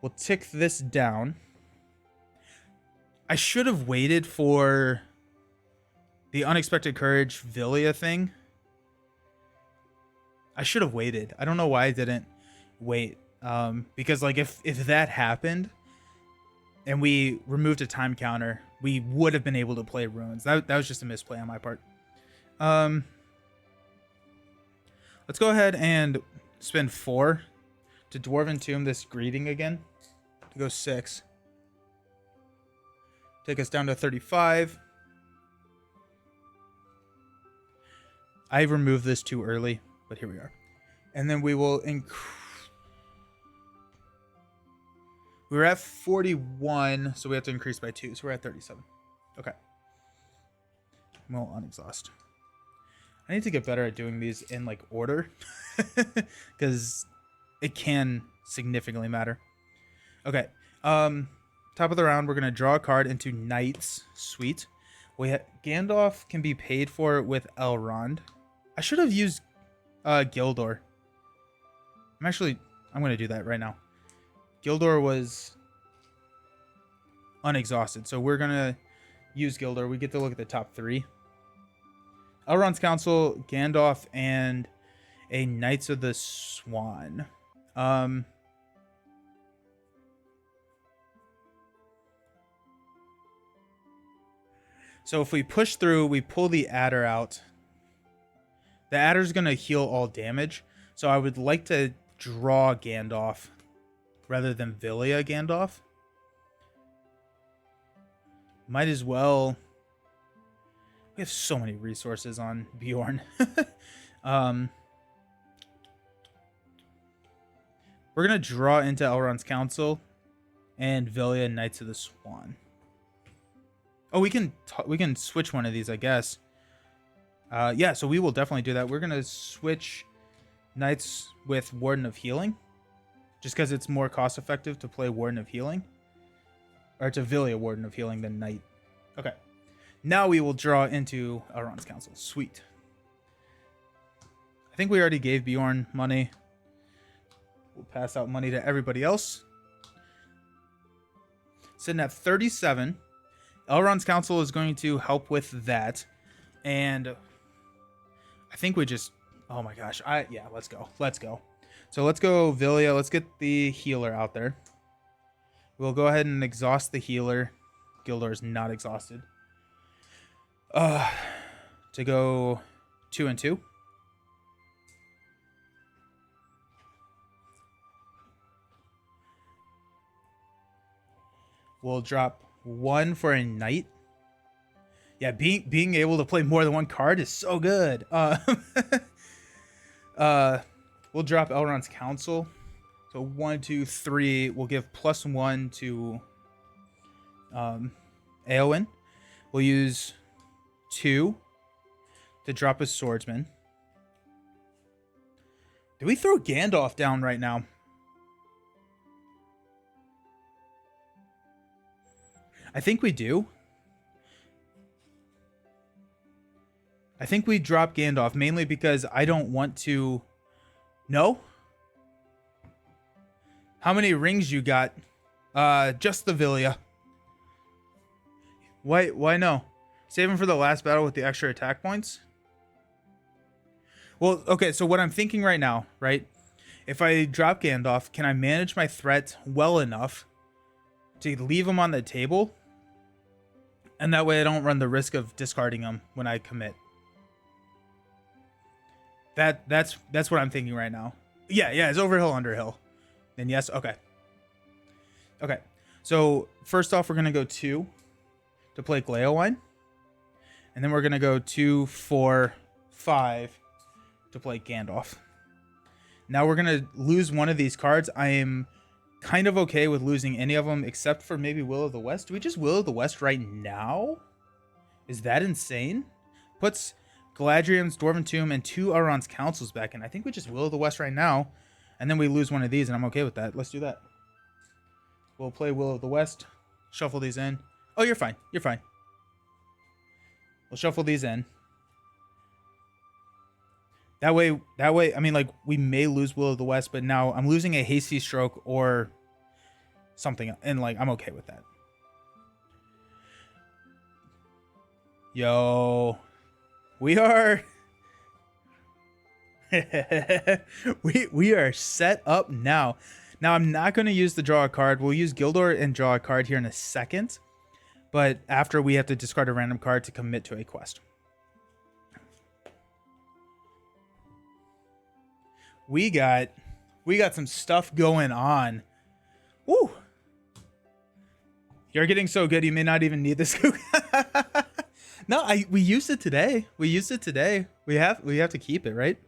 We'll tick this down. I should have waited for the Unexpected Courage Villia thing. I should have waited. I don't know why I didn't wait. Because like if that happened and we removed a time counter, we would have been able to play runes. That was just a misplay on my part. Let's go ahead and spend 4 to Dwarven Tomb this greeting again. To go 6. Take us down to 35. I removed this too early, but here we are. And then we will we were at 41, so we have to increase by 2. So we're at 37. Okay. We'll unexhaust. I need to get better at doing these in like order because it can significantly matter. Okay, Um, top of the round, we're gonna draw a card into Knights. Sweet. Gandalf can be paid for with Elrond. I should have used Gildor. I'm gonna do that right now. Gildor was unexhausted, so we're gonna use Gildor. We get to look at the top 3. Elrond's Council, Gandalf, and a Knights of the Swan. So if we push through, we pull the Adder out. The Adder's going to heal all damage. So I would like to draw Gandalf rather than Villia Gandalf. Might as well. We have so many resources on Bjorn. We're going to draw into Elrond's Council and Villia Knights of the Swan. Oh, we can switch one of these, I guess. Yeah, so we will definitely do that. We're going to switch Knights with Warden of Healing. Just because it's more cost effective to play Warden of Healing. Or to Villia Warden of Healing than Knight. Okay. Now we will draw into Elrond's Council. Sweet. I think we already gave Bjorn money. We'll pass out money to everybody else. Sitting at 37. Elrond's Council is going to help with that. And I think we just... Oh my gosh. Yeah, let's go. Let's go. So let's go Villia. Let's get the healer out there. We'll go ahead and exhaust the healer. Gildor is not exhausted. To go 2 and 2. We'll drop 1 for a knight. Yeah, being able to play more than one card is so good. We'll drop Elrond's Council. So 1, 2, 3. We'll give +1 to Eowyn. We'll use 2 to drop a swordsman. Do we throw Gandalf down right now? I think we do. I think we drop Gandalf mainly because I don't want to... No? How many rings you got? Just the Villia. Why no? Save him for the last battle with the extra attack points? Well, okay, so what I'm thinking right now, right? If I drop Gandalf, can I manage my threat well enough to leave him on the table? And that way I don't run the risk of discarding him when I commit. That's what I'm thinking right now. Yeah, it's overhill, underhill. Then yes, okay. Okay, so first off, we're going to go 2 to play Gleowine. And then we're going to go 2, 4, 5 to play Gandalf. Now we're going to lose one of these cards. I am kind of okay with losing any of them except for maybe Will of the West. Do we just Will of the West right now? Is that insane? Puts Galadriel's Dwarven Tomb and 2 Elrond's Councils back in. I think we just Will of the West right now. And then we lose one of these and I'm okay with that. Let's do that. We'll play Will of the West. Shuffle these in. Oh, you're fine. You're fine. We'll shuffle these in. That way, I mean, like, we may lose Will of the West, but now I'm losing a hasty stroke or something, and, like, I'm okay with that. Yo. We are... we are set up now. Now, I'm not going to use the draw a card. We'll use Gildor and draw a card here in a second. But after we have to discard a random card to commit to a quest. We got some stuff going on. Woo! You're getting so good you may not even need this. No, we used it today. We have to keep it, right?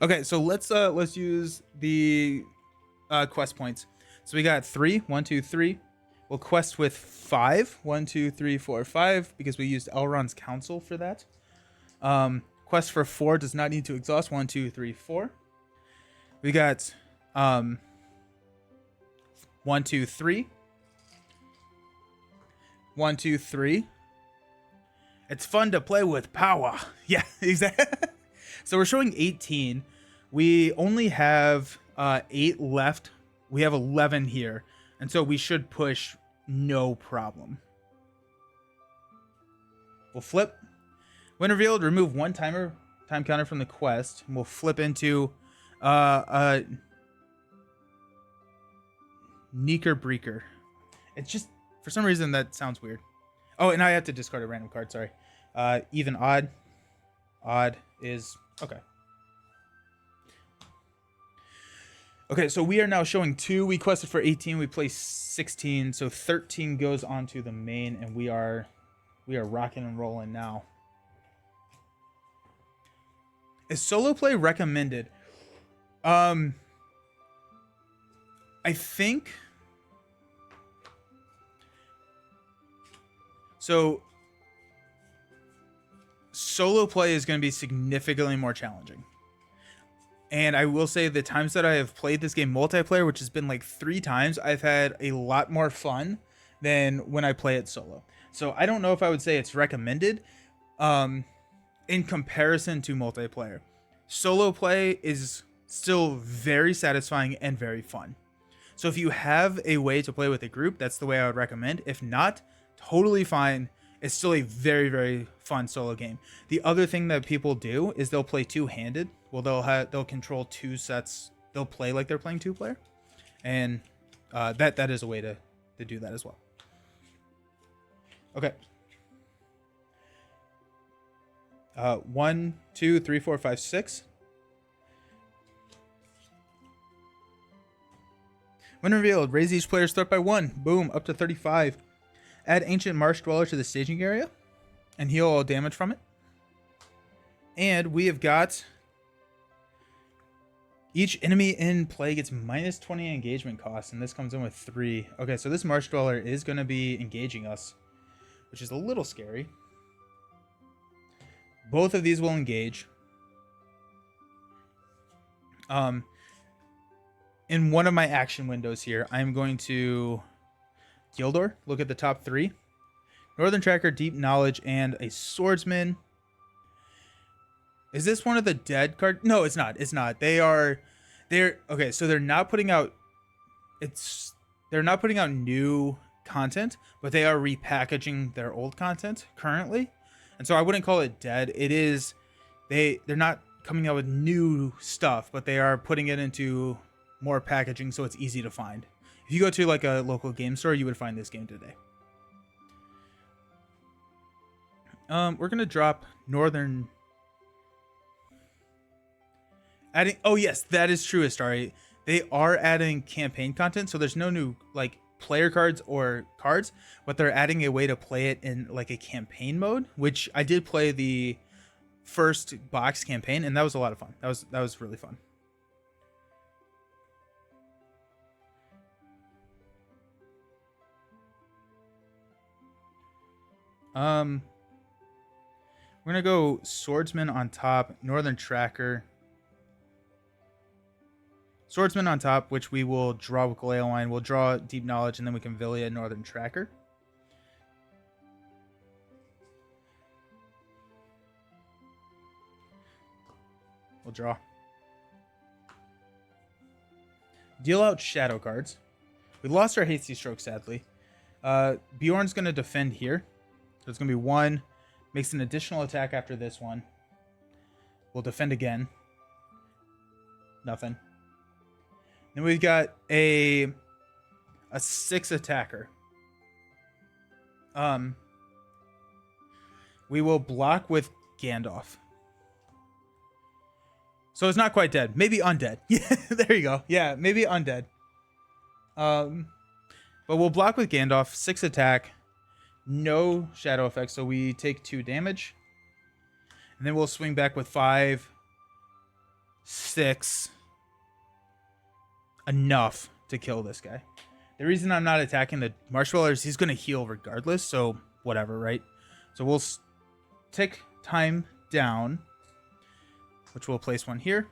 Okay, so let's use the quest points. So we got 3, 1, 2, 3. We'll quest with 5, 1, 2, 3, 4, 5, because we used Elrond's Council for that. Quest for 4 does not need to exhaust. 1, 2, 3, 4. We got 1, 2, 3. 1, 2, 3. It's fun to play with power. Yeah, exactly. So we're showing 18. We only have 8 left. We have 11 here. And so we should push no problem. We'll flip. When revealed, remove 1 time counter from the quest. And we'll flip into a Neeker Breaker. It's just, for some reason, that sounds weird. Oh, and I have to discard a random card, sorry. Even, odd. Odd is, okay. Okay, so we are now showing 2. We quested for 18. We placed 16. So 13 goes onto the main, and we are rocking and rolling now. Is solo play recommended? I think so. Solo play is going to be significantly more challenging. And I will say the times that I have played this game multiplayer, which has been like 3 times, I've had a lot more fun than when I play it solo. So I don't know if I would say it's recommended in comparison to multiplayer. Solo play is still very satisfying and very fun. So if you have a way to play with a group, that's the way I would recommend. If not, totally fine. It's still a very, very fun solo game. The other thing that people do is they'll play two-handed. Well, they'll control 2 sets. They'll play like they're playing 2-player, and that is a way to do that as well. Okay. 1, 2, 3, 4, 5, 6. When revealed, raise each player's threat by 1. Boom, up to 35. Add Ancient Marsh Dweller to the staging area and heal all damage from it. And we have got each enemy in play gets minus 20 engagement cost, and this comes in with 3. Okay, so this Marsh Dweller is going to be engaging us, which is a little scary. Both of these will engage. In one of my action windows here, I'm going to Gildor, look at the top 3. Northern Tracker, Deep Knowledge, and a Swordsman. Is this one of the dead cards? No, it's not. It's not. They're okay, so they're not putting out new content, but they are repackaging their old content currently. And so I wouldn't call it dead. It is they're not coming out with new stuff, but they are putting it into more packaging so it's easy to find. If you go to like a local game store, you would find this game today. We're gonna drop Northern. Adding. Oh yes, that is true, Astari. They are adding campaign content, so there's no new like player cards or cards, but they're adding a way to play it in like a campaign mode, which I did play the first box campaign, and that was a lot of fun. That was really fun. We're gonna go Swordsman on top, Northern Tracker. Swordsman on top, which we will draw with Galealine. We'll draw Deep Knowledge, and then we can Villia Northern Tracker. We'll draw. Deal out shadow cards. We lost our Hasty Stroke, sadly. Bjorn's going to defend here. So it's going to be 1. Makes an additional attack after this one. We'll defend again. Nothing. Then we've got a 6 attacker. We will block with Gandalf. So it's not quite dead. Maybe undead. Yeah, there you go. Yeah, maybe undead. But we'll block with Gandalf. 6 attack. No shadow effects, so we take 2 damage. And then we'll swing back with 5, 6. Enough to kill this guy. The reason I'm not attacking the Marsh Dweller is he's going to heal regardless, so whatever, right? So we'll tick time down, which we'll place 1 here.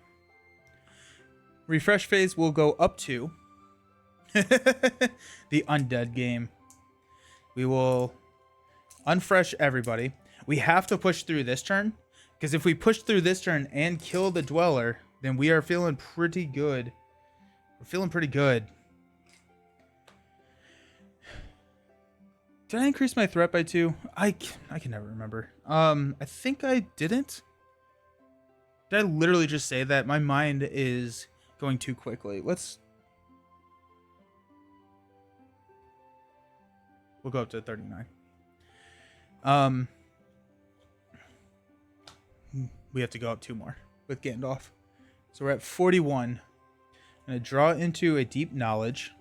Refresh phase will go up to the undead game. We will Unfresh everybody. We have to push through this turn, because if we push through this turn and kill the Dweller, then we are feeling pretty good. We're feeling pretty good. Did I increase my threat by 2? I can never remember. I think I didn't. Did I literally just say that? My mind is going too quickly. We'll go up to 39. We have to go up 2 more with Gandalf. So we're at 41. I'm going to draw into a deep knowledge.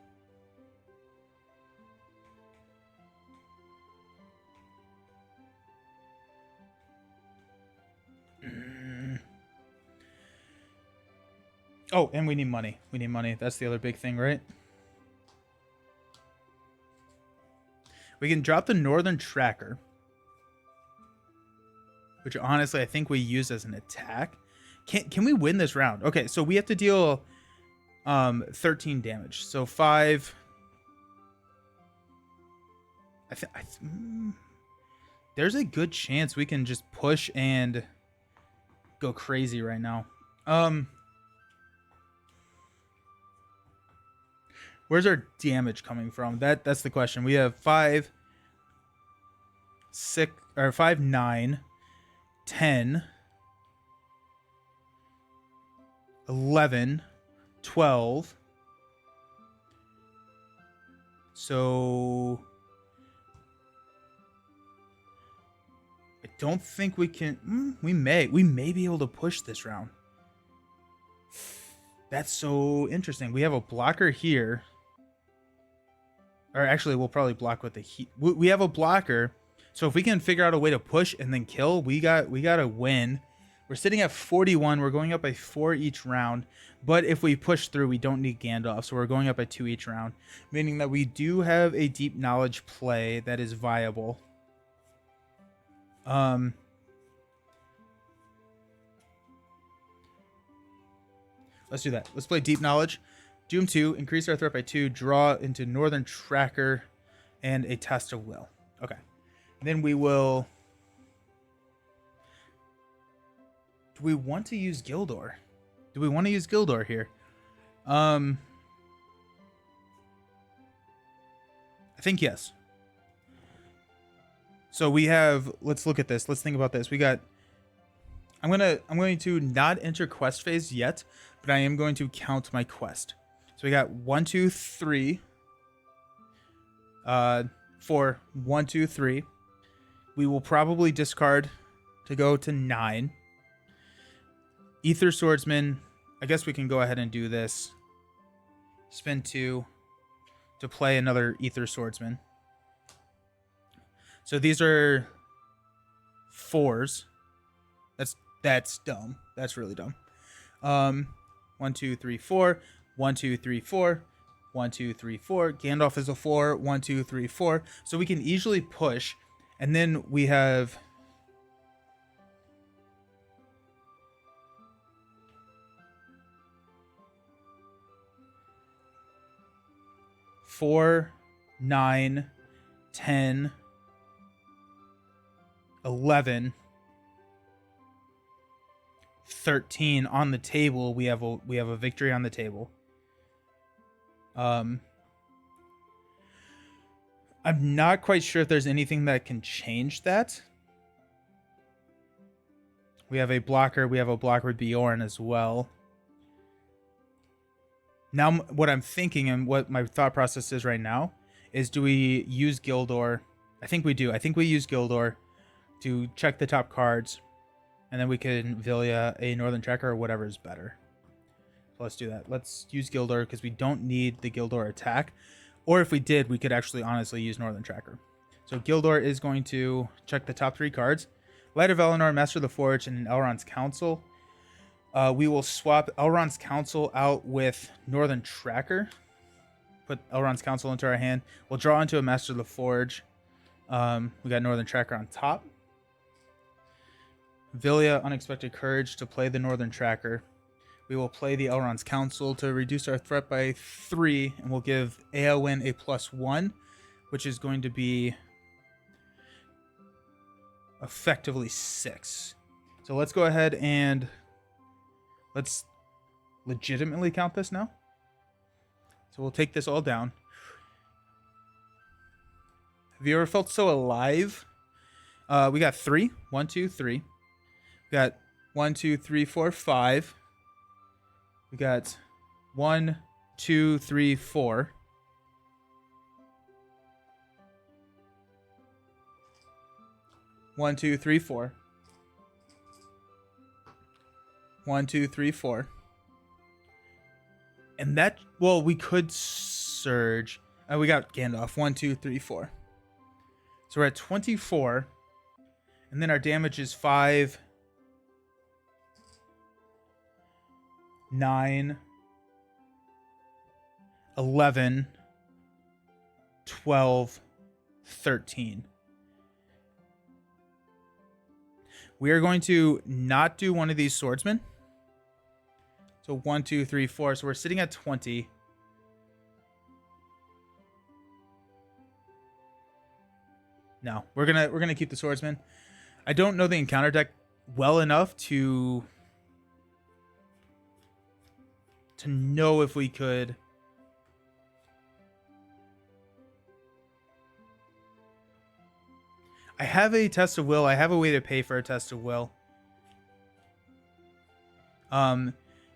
Oh, and we need money. We need money. That's the other big thing, right? We can drop the Northern Tracker, which honestly I think we use as an attack. Can we win this round? Okay, so we have to deal 13 damage. So 5. There's a good chance we can just push and go crazy right now. Where's our damage coming from? That's the question. We have 5, 6, or 5, 9, 10, 11, 12. So I don't think we can. We may be able to push this round. That's so interesting. We have a blocker here. Or actually, we'll probably block with the heat. We have a blocker, so if we can figure out a way to push and then kill, we got to win. We're sitting at 41. We're going up by 4 each round, but if we push through, we don't need Gandalf, so we're going up by 2 each round, meaning that we do have a deep knowledge play that is viable. Let's do that. Let's play deep knowledge. Doom 2, increase our threat by 2, draw into Northern Tracker, and a Test of Will. Okay. And then we will... Do we want to use Gildor? Do we want to use Gildor here? I think yes. So we have... Let's look at this. Let's think about this. We got... I'm going to not enter quest phase yet, but I am going to count my quest. So we got 1, 2, 3. 4. 1, 2, 3. We will probably discard to go to 9. Ether Swordsman. I guess we can go ahead and do this. Spend 2 to play another Ether Swordsman. So these are 4s. That's dumb. That's really dumb. 1, 2, 3, 4. 1, 2, 3, 4. 1, 2, 3, 4. Gandalf is a 4. 1, 2, 3, 4. So we can easily push. And then we have... Four, 9, 10, 11, 13 on the table. We have a victory on the table. I'm not quite sure if there's anything that can change that. We have a blocker. We have a blocker with Bjorn as well. Now, what I'm thinking and what my thought process is right now is, do we use Gildor? I think we do. I think we use Gildor to check the top cards, and then we can Vilya a Northern Tracker or whatever is better. So let's do that. Let's use Gildor because we don't need the Gildor attack. Or if we did, we could actually honestly use Northern Tracker. So Gildor is going to check the top 3 cards. Light of Eleanor, Master of the Forge, and Elrond's Council. We will swap Elrond's Council out with Northern Tracker. Put Elrond's Council into our hand. We'll draw into a Master of the Forge. We got Northern Tracker on top. Vilya, Unexpected Courage to play the Northern Tracker. We will play the Elrond's Council to reduce our threat by 3, and we'll give Eowyn a +1, which is going to be effectively 6. So let's go ahead and let's legitimately count this now. So we'll take this all down. Have you ever felt so alive? We got 3. 1, 2, 3. We got 1, 2, 3, 4, 5. We got 1, 2, 3, 4. 1, 2, 3, 4. 1, 2, 3, 4. And that, well, we could surge. We got Gandalf. 1, 2, 3, 4. So we're at 24. And then our damage is 5, 9, 11, 12, 13. We are going to not do one of these swordsmen. So 1, 2, 3, 4. So we're sitting at 20. No, we're gonna keep the swordsman. I don't know the encounter deck well enough to know if we could. I have a test of will. I have a way to pay for a test of will.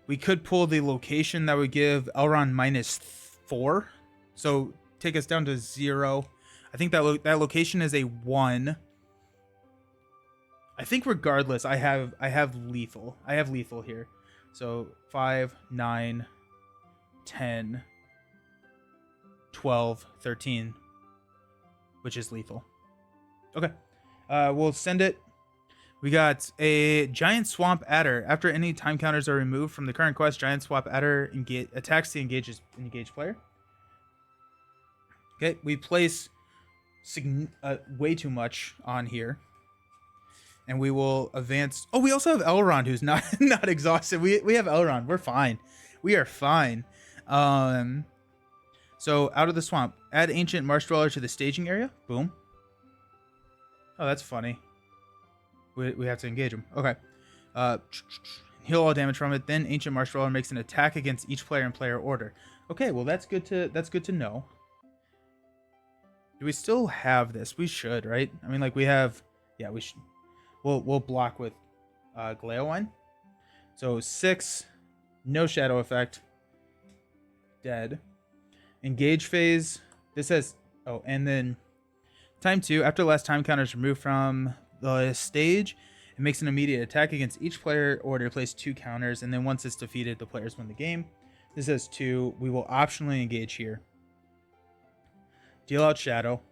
We could pull the location that would give Elrond -4, so take us down to 0. I think that that location is a 1. I think regardless, I have lethal. I have lethal here. So 5, 9, 10, 12, 13, which is lethal. Okay. We'll send it. We got a Giant Swamp Adder. After any time counters are removed from the current quest, Giant Swamp Adder attacks the engaged player. Okay, we place way too much on here. And we will advance. Oh, we also have Elrond, who's not exhausted. We have Elrond. We're fine. We are fine. So out of the swamp, add Ancient Marsh Dweller to the staging area. Boom. Oh, that's funny. We have to engage him. Okay. Heal all damage from it. Then Ancient Marsh Dweller makes an attack against each player in player order. Okay, well that's good to know. Do we still have this? We should, right? I mean, like we have. Yeah, we should. We'll block with Gleowine. So 6, no shadow effect. Dead. Engage phase. This has and then time 2. After the last time counter is removed from the stage, it makes an immediate attack against each player order. Place 2 counters, and then once it's defeated, the players win the game. This has 2. We will optionally engage here. Deal out shadow.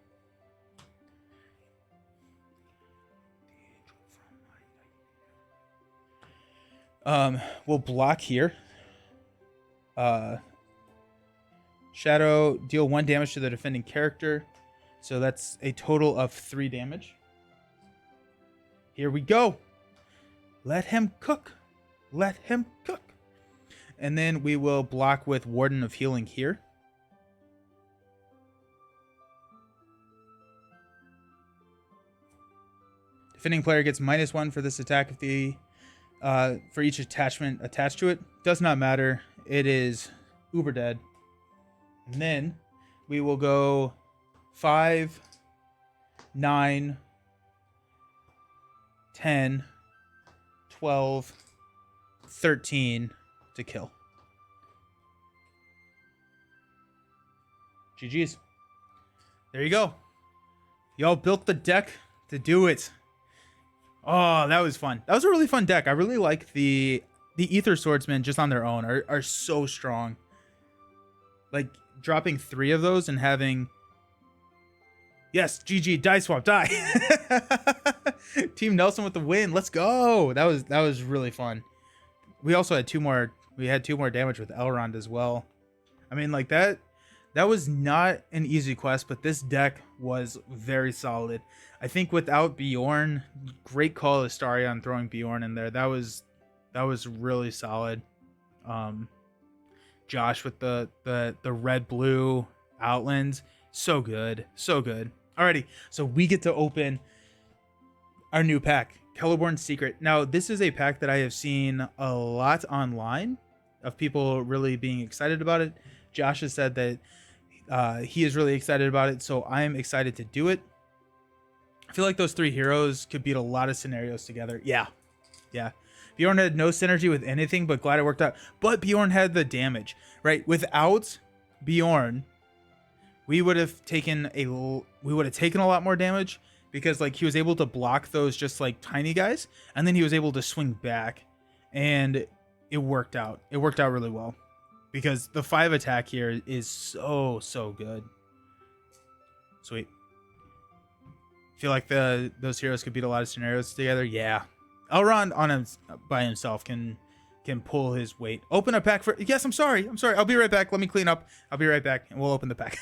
We'll block here. Shadow, deal 1 damage to the defending character. So that's a total of 3 damage. Here we go. Let him cook. Let him cook. And then we will block with Warden of Healing here. Defending player gets -1 for this attack if the for each attachment attached to it. Does not matter. It is uber dead. And then we will go 5, 9, 10, 12, 13 to kill. GG's. There you go. Y'all built the deck to do it. Oh, that was fun. That was a really fun deck. I really like the Ether Swordsmen just on their own are so strong. Like dropping 3 of those and having yes, GG, die swap, die. Team Nelson with the win. Let's go. That was really fun. We also had 2 more. We had 2 more damage with Elrond as well. I mean, like that was not an easy quest, but this deck was very solid. I think without Bjorn, great call Astarion throwing Bjorn in there. That was really solid. Josh with the red blue outlands, so good, so good. Alrighty, so we get to open our new pack, Celeborn's Secret. Now, this is a pack that I have seen a lot online of people really being excited about it. Josh has said that he is really excited about it, so I'm excited to do it. I feel like those 3 heroes could beat a lot of scenarios together. Yeah. Bjorn had no synergy with anything, but glad it worked out. But Bjorn had the damage, right? Without Bjorn, we would have taken a lot more damage, because like he was able to block those just like tiny guys, and then he was able to swing back, and it worked out. It worked out really well, because the 5 attack here is so good. Sweet. Feel like those heroes could beat a lot of scenarios together. Yeah. Elrond on him by himself can pull his weight. Open a pack for... Yes, I'm sorry. I'll be right back. Let me clean up. I'll be right back, and we'll open the pack.